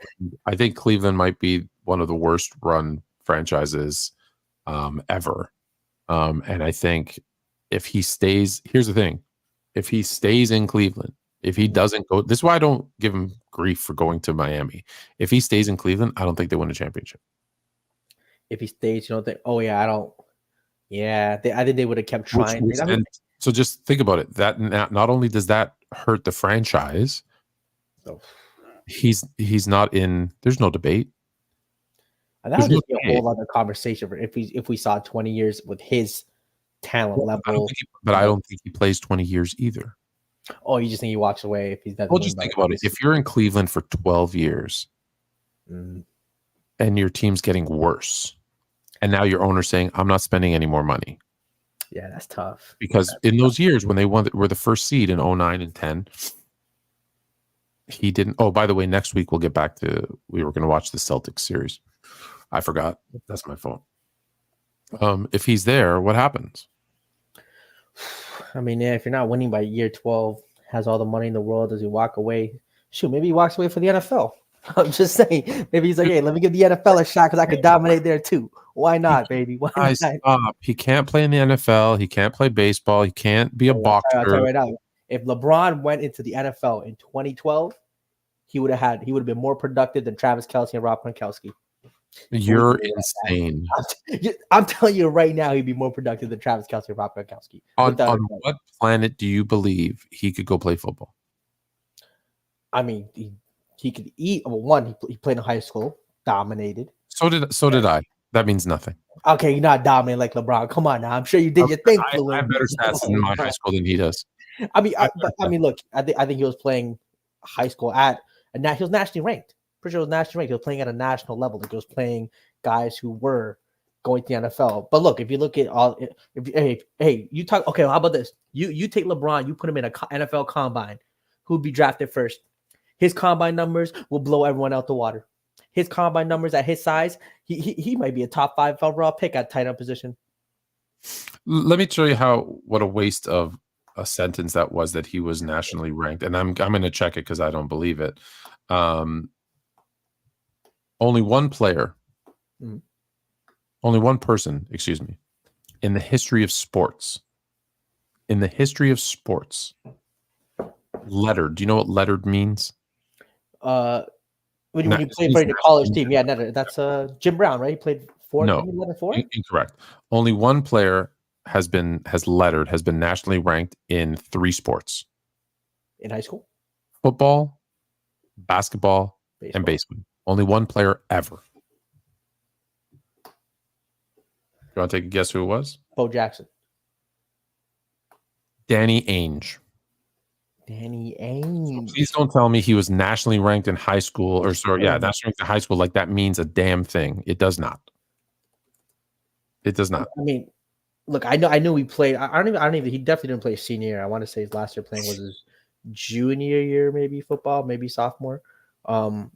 think Cleveland might be one of the worst run franchises ever. And I think if he stays, here's the thing. If he stays in Cleveland, if he doesn't go, this is why I don't give him grief for going to Miami. If he stays in Cleveland, I don't think they win a championship. If he stays, you don't think, I don't. Yeah, I think they would have kept trying. So just think about it. That not only does that hurt the franchise, he's not in. There's no debate. And that would just be a whole other conversation if we saw 20 years with his talent level. I don't think he plays 20 years either. Oh, you just think he walks away if he's not? Well, just think about it. If you're in Cleveland for 12 years, and your team's getting worse, and now your owner's saying, "I'm not spending any more money." Yeah, that's tough. Because in those years when they were the first seed in 09 and 10, he didn't. Oh, by the way, next week we'll get back to. We were going to watch the Celtics series. I forgot. That's my fault. If he's there, what happens? I mean, yeah, if you're not winning by year 12, has all the money in the world, does he walk away? Shoot, maybe he walks away for the NFL. I'm just saying. Maybe he's like, hey, let me give the NFL a shot because I could dominate there too. Why not, baby? Why not? Stop. He can't play in the NFL. He can't play baseball. He can't be a boxer. I'll tell you right now. If LeBron went into the NFL in 2012, he would have been more productive than Travis Kelce and Rob Gronkowski. You're insane. I'm telling you right now, he'd be more productive than Travis Kelce and Rob Gronkowski. On what planet do you believe he could go play football? I mean, he could eat. Well, one, he played in high school, dominated. So did I. That means nothing. Okay, you're not dominating like LeBron. Come on now. I'm sure you did your thing. I have better stats in my high school than he does. I mean, look, I think he was playing high school he was nationally ranked. Pretty sure he was nationally ranked. He was playing at a national level. Like he was playing guys who were going to the NFL. But look, if you look at all, you talk. Okay, how about this? You take LeBron, you put him in an NFL combine. Who'd be drafted first? His combine numbers will blow everyone out the water. His combine numbers at his size, he might be a top 5 overall pick at tight end position. Let me show you what a waste of a sentence that was that he was nationally ranked. And I'm going to check it because I don't believe it. Um, only one player, Mhm. only one person, excuse me, in the history of sports. In the history of sports, lettered. Do you know what lettered means? When No, you it play means for the college national- team, yeah, no, that's Jim Brown, right? He played four. No, Didn't he let it four incorrect. Only one player has been nationally ranked in 3 sports: in high school. football, basketball, and Baseball. baseball. Only one player ever. You want to take a guess who it was? Bo Jackson. Danny Ainge. Danny Ainge. Please don't tell me he was nationally ranked in high school, or sorry, Oh. nationally ranked in high school. Like that means a damn thing. It does not. It does not. I mean, look, I know he played. I don't even. He definitely didn't play senior year. I want to say his last year playing was his junior year, maybe football, maybe sophomore. But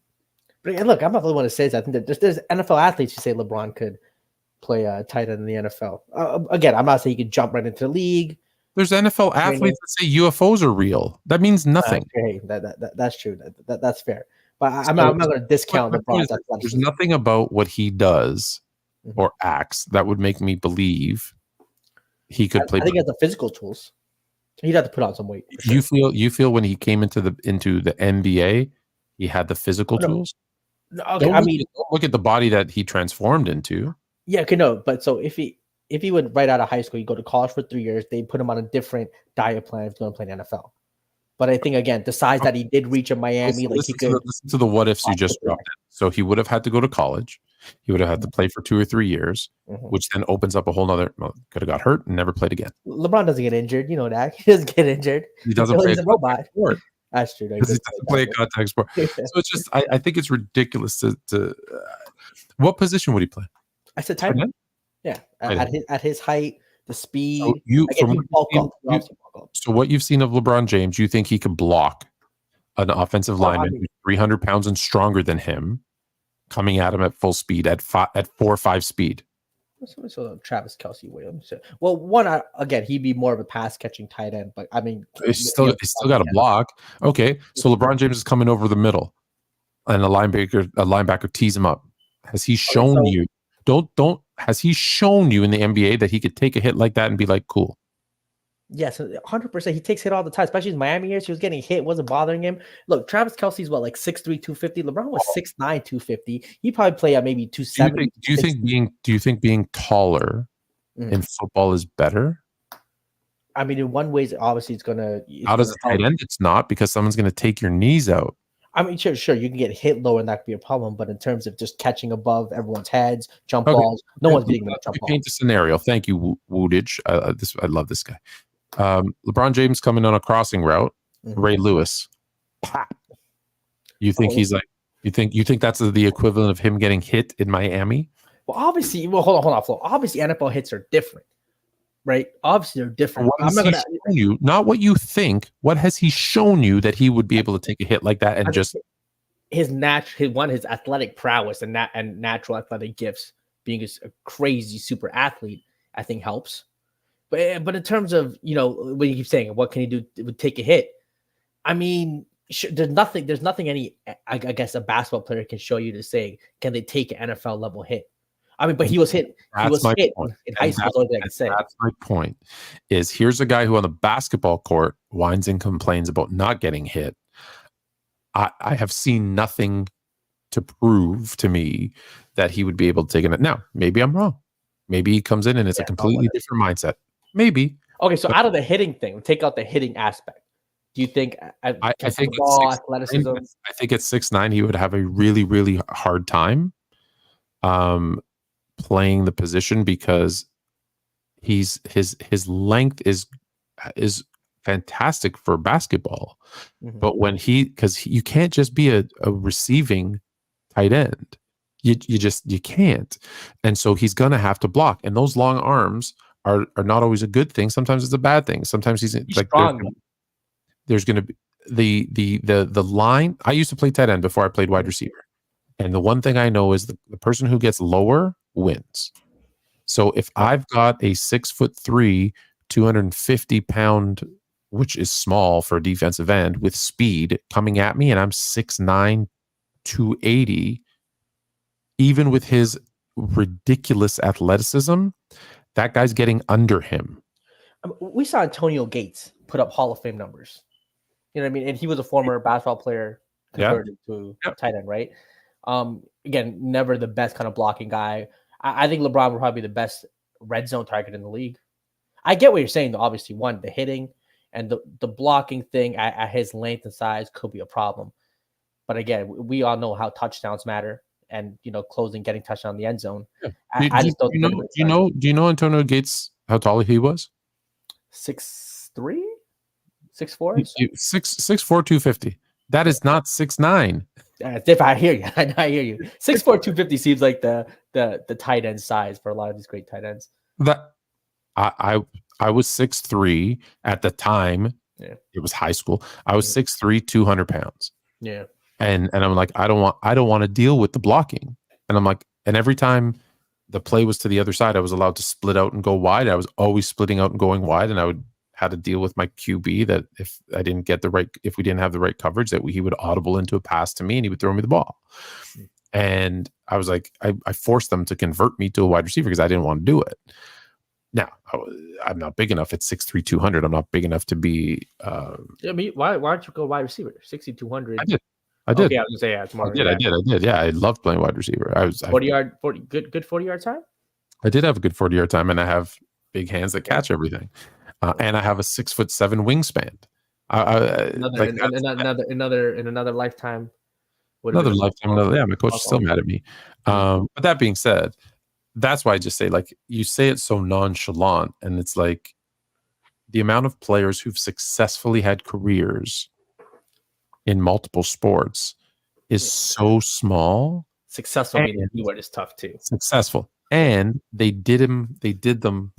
look, I'm not the one that says that. I think that there's NFL athletes who say LeBron could play tight end in the NFL. Again, I'm not saying he could jump right into the league. There's NFL athletes that say UFOs are real. That means nothing. Hey, that's true. That's fair. But I'm not going to discount LeBron's There's athleticism. nothing about what he does Mhm. or acts that would make me believe he could play. I think he has the physical tools. He'd have to put on some weight. for You sure. feel when he came into the NBA, he had the physical No. tools. Okay, Don't look at the body that he transformed into. yeah, okay, no, but so if he went right out of high school, you go to college for 3 years, they put him on a different diet plan if he's going to play in the NFL. But I think again, the size that he did reach in Miami, like he could. Listen to the what ifs you just dropped in. So he would have had to go to college. He would have had to play for 2 or 3 years, Mhm. which then opens up a whole nother. Well, could have got hurt and never played again. LeBron doesn't get injured, you know that he doesn't get injured. He doesn't play He's a robot. contact sport. That's true. Because he doesn't play a contact sport. So it's just, I think it's ridiculous to what position would he play? I said Tight tight end. end? Yeah, Tight end. at his height, the speed. So you, Again, from he what bulk you've up. seen- Obviously bulk up. so what you've seen of LeBron James, you think he could block an offensive Well, I lineman mean- who's 300 pounds and stronger than him, coming at him at full speed at 4 or 5 speed? So Travis Kelsey Williams. Well, again, he'd be more of a pass catching tight end, but I mean, He's still got a block. Okay, so LeBron James is coming over the middle, and a linebacker tees him up. Has he shown so- you? Don't. Has he shown you in the NBA that he could take a hit like that and be like, cool? Yes, 100%. He takes hit all the time, especially in Miami years. He was getting hit, wasn't bothering him. Look, Travis Kelsey's what, like 6'3", 250. LeBron was 6'9", 250. He probably play at maybe 270. Do you think being taller Mm. in football is better? I mean, in one way, obviously, it's gonna. Out as a tight end, it's not, because someone's going to take your knees out. I mean, sure, you can get hit low and that could be a problem, but in terms of just catching above everyone's heads, jump Okay. balls, no one's beating him with jump You balls. paint a scenario. Thank you, Woodage. I love this guy. LeBron James coming on a crossing route. Mhm. Ray Lewis. Pop. You think Oh. he's like? You think that's the equivalent of him getting hit in Miami? Well, obviously, hold on, Flo. Obviously, NFL hits are different, right? Obviously, they're different. What has he shown you? Not what you think. What has he shown you that he would be able to take a hit like that and just? His athletic prowess and natural athletic gifts, being a crazy super athlete, I think helps. But in terms of, when you keep saying what can he do to take a hit, I mean, there's nothing any I guess a basketball player can show you to say can they take an NFL level hit. I mean, but he was hit. That's my point. In high school. That's all I can say. That's my point. Is here's a guy who on the basketball court whines and complains about not getting hit. I have seen nothing to prove to me that he would be able to take it. Now, maybe I'm wrong. Maybe he comes in and it's a completely different mindset. Maybe. Okay, so out of the hitting thing, take out the hitting aspect. Do you think I think athleticism? I think at 6'9", he would have a really, really hard time playing the position, because his length is fantastic for basketball. Mhm. But when because you can't just be a receiving tight end. You can't. And so he's gonna have to block. And those long arms are not always a good thing. Sometimes it's a bad thing. Sometimes he's like strong. there's gonna be the line. I used to play tight end before I played wide receiver. And the one thing I know is the person who gets lower wins. So if I've got a 6'3", 250-pound which is small for a defensive end, with speed coming at me, and I'm 6'9", 280. Even with his ridiculous athleticism, that guy's getting under him. We saw Antonio Gates put up Hall of Fame numbers. You know what I mean? And he was a former basketball player converted to tight end, right? Again, never the best kind of blocking guy. I think LeBron would probably be the best red zone target in the league. I get what you're saying, though. Obviously, one, the hitting and the blocking thing at his length and size could be a problem. But again, we all know how touchdowns matter, and getting touchdown in the end zone. Yeah. I just don't. Do you know Antonio Gates? How tall he was? 6'3", 6'4", 6'4", 250. That is not 6'9". If I hear you, I hear you. 6'4", 250 seems like the tight end size for a lot of these great tight ends. That I was 6'3" at the time. Yeah. It was high school. I was 6'3", 200 pounds. Yeah. And I'm like, I don't want to deal with the blocking. And I'm like, and every time the play was to the other side, I was allowed to split out and go wide. I was always splitting out and going wide, and I would had to deal with my QB that if we didn't have the right coverage, that he would audible into a pass to me and he would throw me the ball. And I was like, I forced them to convert me to a wide receiver because I didn't want to do it. Now, I'm not big enough at 6'3", 200. I'm not big enough to be. I mean, why don't you go wide receiver? 60, 200. I did. Okay, I was gonna say tomorrow. I did. Yeah, I loved playing wide receiver. I was 40 good 40-yard time. I did have a good 40-yard time, and I have big hands that catch everything, and I have a 6'7" wingspan. In another lifetime. Another lifetime. My coach is still mad at me. But that being said, that's why I just say, like, you say it so nonchalant, and it's like the amount of players who've successfully had careers in multiple sports is so small. Successful being the keyword is tough too. Successful, and they did them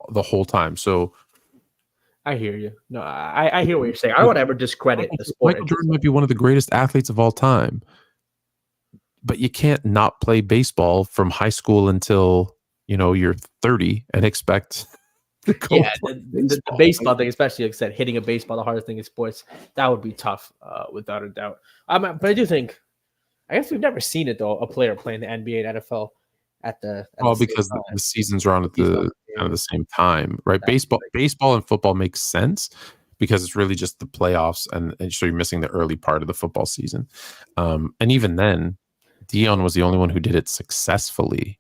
the whole time. So I hear you. No, I hear what you're saying. I don't want to ever discredit the sport. Michael Jordan might be one of the greatest athletes of all time, but you can't not play baseball from high school until you're 30 and expect. The baseball thing, especially like I said, hitting a baseball, the hardest thing in sports, that would be tough, without a doubt. But I do think, I guess we've never seen it though, a player playing the NBA and NFL because the seasons are on at the same time, right? Baseball and football makes sense because it's really just the playoffs, and so you're missing the early part of the football season. And even then, Dion was the only one who did it successfully.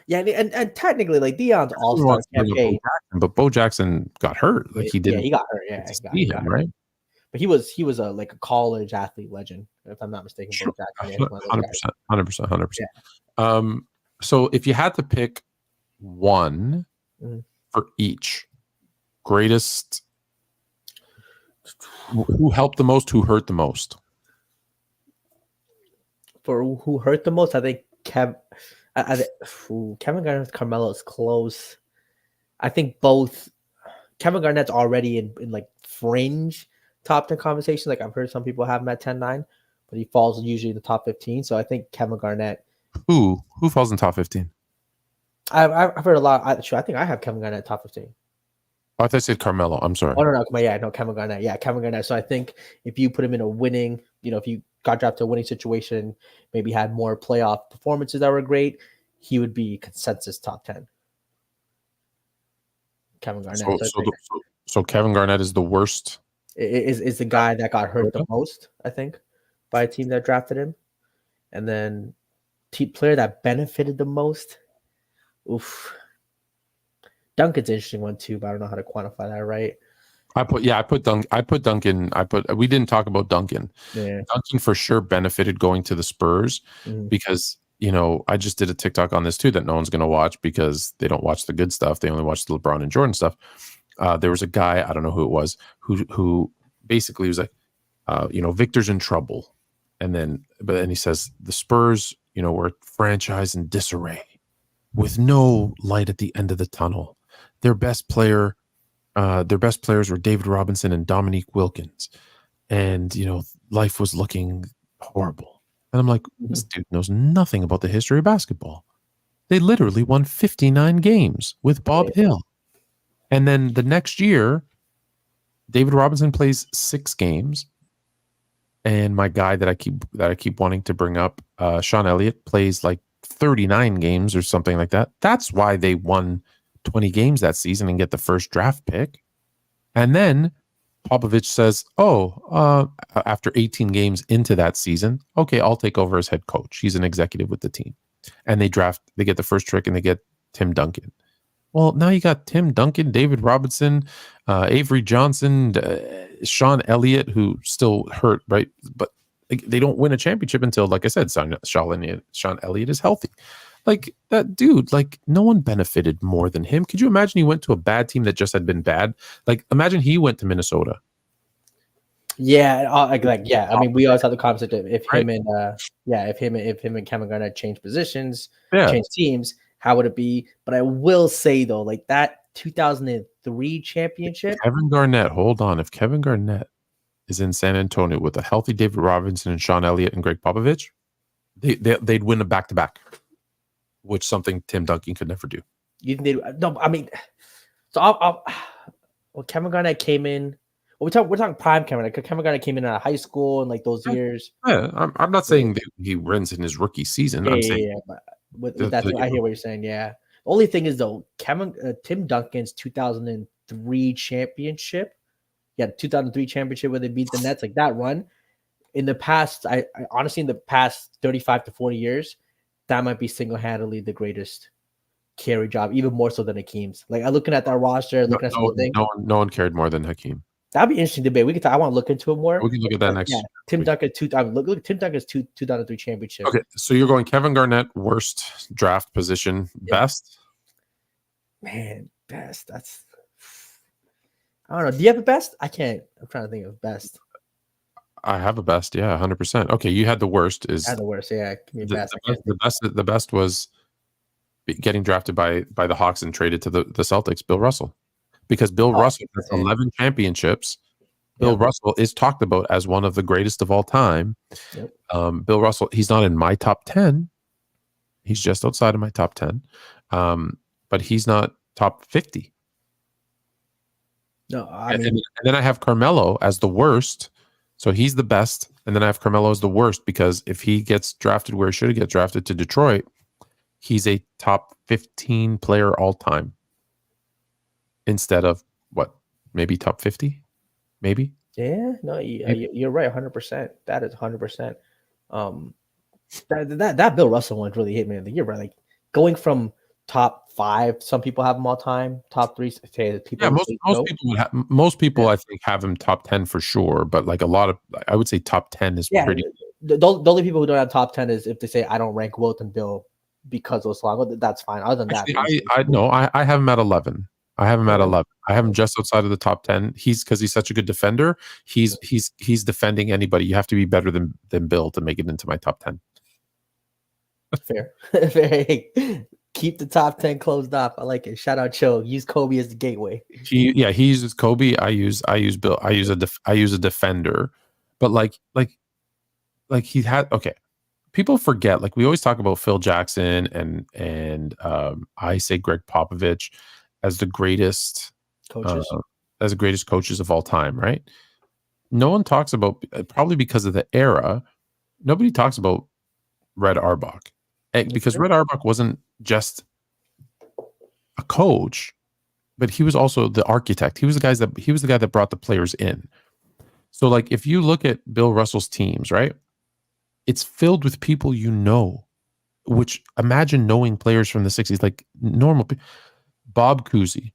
Yeah, and technically, like Dion's all-star campaign, but Bo Jackson got hurt. Like he didn't. Yeah, he got hurt. Yeah, he got hurt. Right. But he was a college athlete legend, if I'm not mistaken. Sure. 100%. So if you had to pick one for each, greatest, who helped the most, who hurt the most? For who hurt the most, I think Kevin Garnett with Carmelo is close. I think both. Kevin Garnett's already in like fringe top 10 conversations. Like I've heard some people have him at 10-9, but he falls usually in the top 15. So I think Kevin Garnett. Who falls in top 15? I've heard a lot. I think I have Kevin Garnett top 15. Oh, I thought you said Carmelo. I'm sorry. Oh, no, Kevin Garnett. Yeah, Kevin Garnett. So I think if you put him in a winning, if you got drafted to a winning situation, maybe had more playoff performances that were great, he would be consensus top 10. Kevin Garnett. So Kevin Garnett is the worst. Is the guy that got hurt the most, I think, by a team that drafted him. And then team player that benefited the most. Oof. Duncan's an interesting one too, but I don't know how to quantify that, right? I put Duncan. We didn't talk about Duncan. Yeah. Duncan for sure benefited going to the Spurs because, I just did a TikTok on this too that no one's going to watch because they don't watch the good stuff. They only watch the LeBron and Jordan stuff. There was a guy, I don't know who it was, who basically was like, Victor's in trouble. And then he says the Spurs, were a franchise in disarray with no light at the end of the tunnel. Their best players were David Robinson and Dominique Wilkins. And, life was looking horrible. And I'm like, this dude knows nothing about the history of basketball. They literally won 59 games with Bob Hill. And then the next year, David Robinson plays 6 games, and my guy that I keep wanting to bring up, Sean Elliott, plays like 39 games or something like that. That's why they won 20 games that season and get the first draft pick. And then Popovich says, after 18 games into that season, okay, I'll take over as head coach. He's an executive with the team. And they get the first trick and they get Tim Duncan. Well, now you got Tim Duncan, David Robinson, Avery Johnson, Sean Elliott, who still hurt, right? But they don't win a championship until, like I said, Sean Elliott is healthy. Like, that dude, like, no one benefited more than him. Could you imagine he went to a bad team that just had been bad? Like, imagine he went to Minnesota. Yeah, yeah. I mean, we always have the concept of if him and Kevin Garnett change positions, change teams, how would it be? But I will say though, like that 2003 championship. Kevin Garnett, hold on. If Kevin Garnett is in San Antonio with a healthy David Robinson and Sean Elliott and Greg Popovich, they'd win a back-to-back, which something Tim Duncan could never do. You think they? No, I mean, so well, Kevin Garnett came in. Well, we're talking prime Kevin. Like Kevin Garnett came in out of high school and like those years. Yeah, I'm not saying that he wins in his rookie season. I'm saying, but with that, I hear what you're saying. Yeah. The only thing is though, Tim Duncan's 2003 championship. Yeah, 2003 championship where they beat the Nets, like that run. In the past, I honestly, in the past 35 to 40 years, that might be single-handedly the greatest carry job, even more so than Hakeem's. Like I'm looking at that roster, looking at something. No one cared more than Hakeem. That'd be an interesting debate. We could. I want to look into it more. We can look at that next. Yeah, Tim Duncan. Look. Tim Duncan's 2003 championship. Okay, so you're going Kevin Garnett, worst draft position, best. Man, best. That's. I don't know. Do you have a best? I can't. I'm trying to think of best. I have a best. Yeah, 100%. Okay, you had the worst. I had the worst. Yeah, give me best. The best was getting drafted by the Hawks and traded to the Celtics. Bill Russell. Because Bill Russell has 11 championships. Bill Russell is talked about as one of the greatest of all time. Yep. Bill Russell, he's not in my top 10. He's just outside of my top 10. But he's not top 50. No, and then I have Carmelo as the worst. So he's the best. And then I have Carmelo as the worst because if he gets drafted where he should get drafted to Detroit, he's a top 15 player all time. Instead of maybe top 50, maybe. Yeah, no, you're right, 100%. That is 100%. That Bill Russell one really hit me. You're right, like going from top 5, some people have him all time. Top 3, say people. Yeah, most people I think have him top 10 for sure. But like a lot of, I would say top 10 is pretty. The only people who don't have top 10 is if they say I don't rank Wilt and Bill because of long. That's fine. Other than that, I have him at 11. I have him at 11. I have him just outside of the top 10. He's such a good defender. He's defending anybody. You have to be better than Bill to make it into my top 10. Fair. Keep the top 10 closed off. I like it. Shout out Cho. Use Kobe as the gateway. He uses Kobe. I use Bill. I use a defender. But like he had people forget, like we always talk about Phil Jackson and I say Greg Popovich as the greatest coaches of all time, right? No one talks about, probably because of the era, nobody talks about Red Auerbach. Because Red Auerbach wasn't just a coach, but he was also the architect. He was the guy that brought the players in. So like if you look at Bill Russell's teams, right? It's filled with people which imagine knowing players from the 60s, like normal people. Bob Cousy,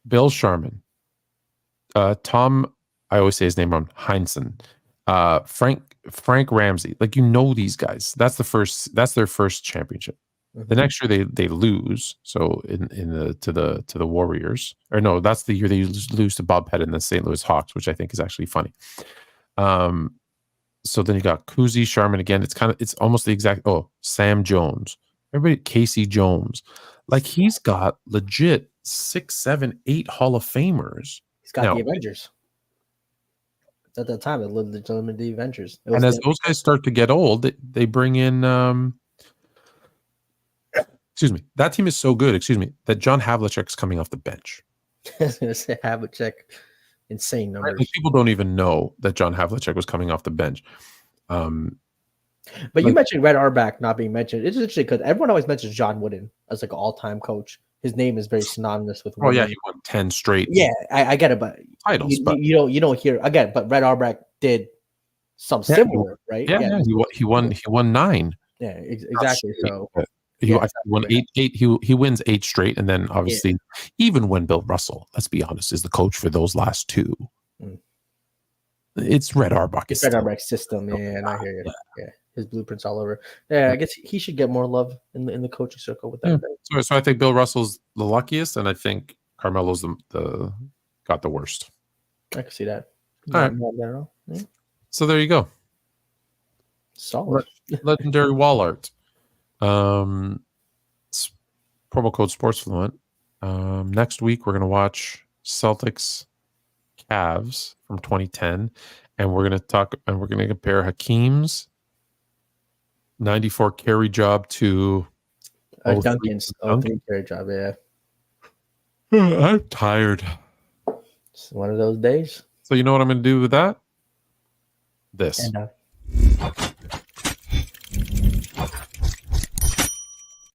Bill Sharman, Tom, I always say his name wrong, Heinsohn, Frank Ramsey. Like, these guys. That's their first championship. Mm-hmm. The next year they lose. So to the Warriors, or no, that's the year they lose to Bob Pettit and the St. Louis Hawks, which I think is actually funny. So then you got Cousy, Sharman again. It's almost the exact. Sam Jones, everybody, Casey Jones. Like he's got legit 6, 7, 8 Hall of Famers. He's got the Avengers. At that time, the Avengers. And as those guys start to get old, they bring in. Excuse me. That team is so good. Excuse me. That John Havlicek's coming off the bench. I was going to say Havlicek. insane numbers. Like, people don't even know that John Havlicek was coming off the bench. But you like- mentioned Red Auerbach not being mentioned. It's interesting because everyone always mentions John Wooden as like an all-time coach. His name is very synonymous with. Oh yeah, Wooden. he won 10 straight. Yeah, I get it, but titles. you, But you don't hear again. But Red Auerbach did some similar, right? yeah, he won 9. Yeah, exactly. So He won 8. He wins 8 straight, and then obviously, even when Bill Russell, let's be honest, is the coach for those last 2, it's Red Auerbach. It's Red Auerbach's system. Yeah, and I hear you. Yeah, his blueprints all over. Yeah, I guess he should get more love in the coaching circle with that. So I think Bill Russell's the luckiest, and I think Carmelo's the got the worst. I can see that. All right. Yeah. So there you go. Solid. Legendary wall art. Promo code SportsFluent. Next week we're gonna watch Celtics Cavs from 2010, and we're gonna compare Hakeem's 94 carry job to Duncan's 03 carry job. Yeah, I'm tired. it's one of those days. So you know what I'm gonna do with that? This. And,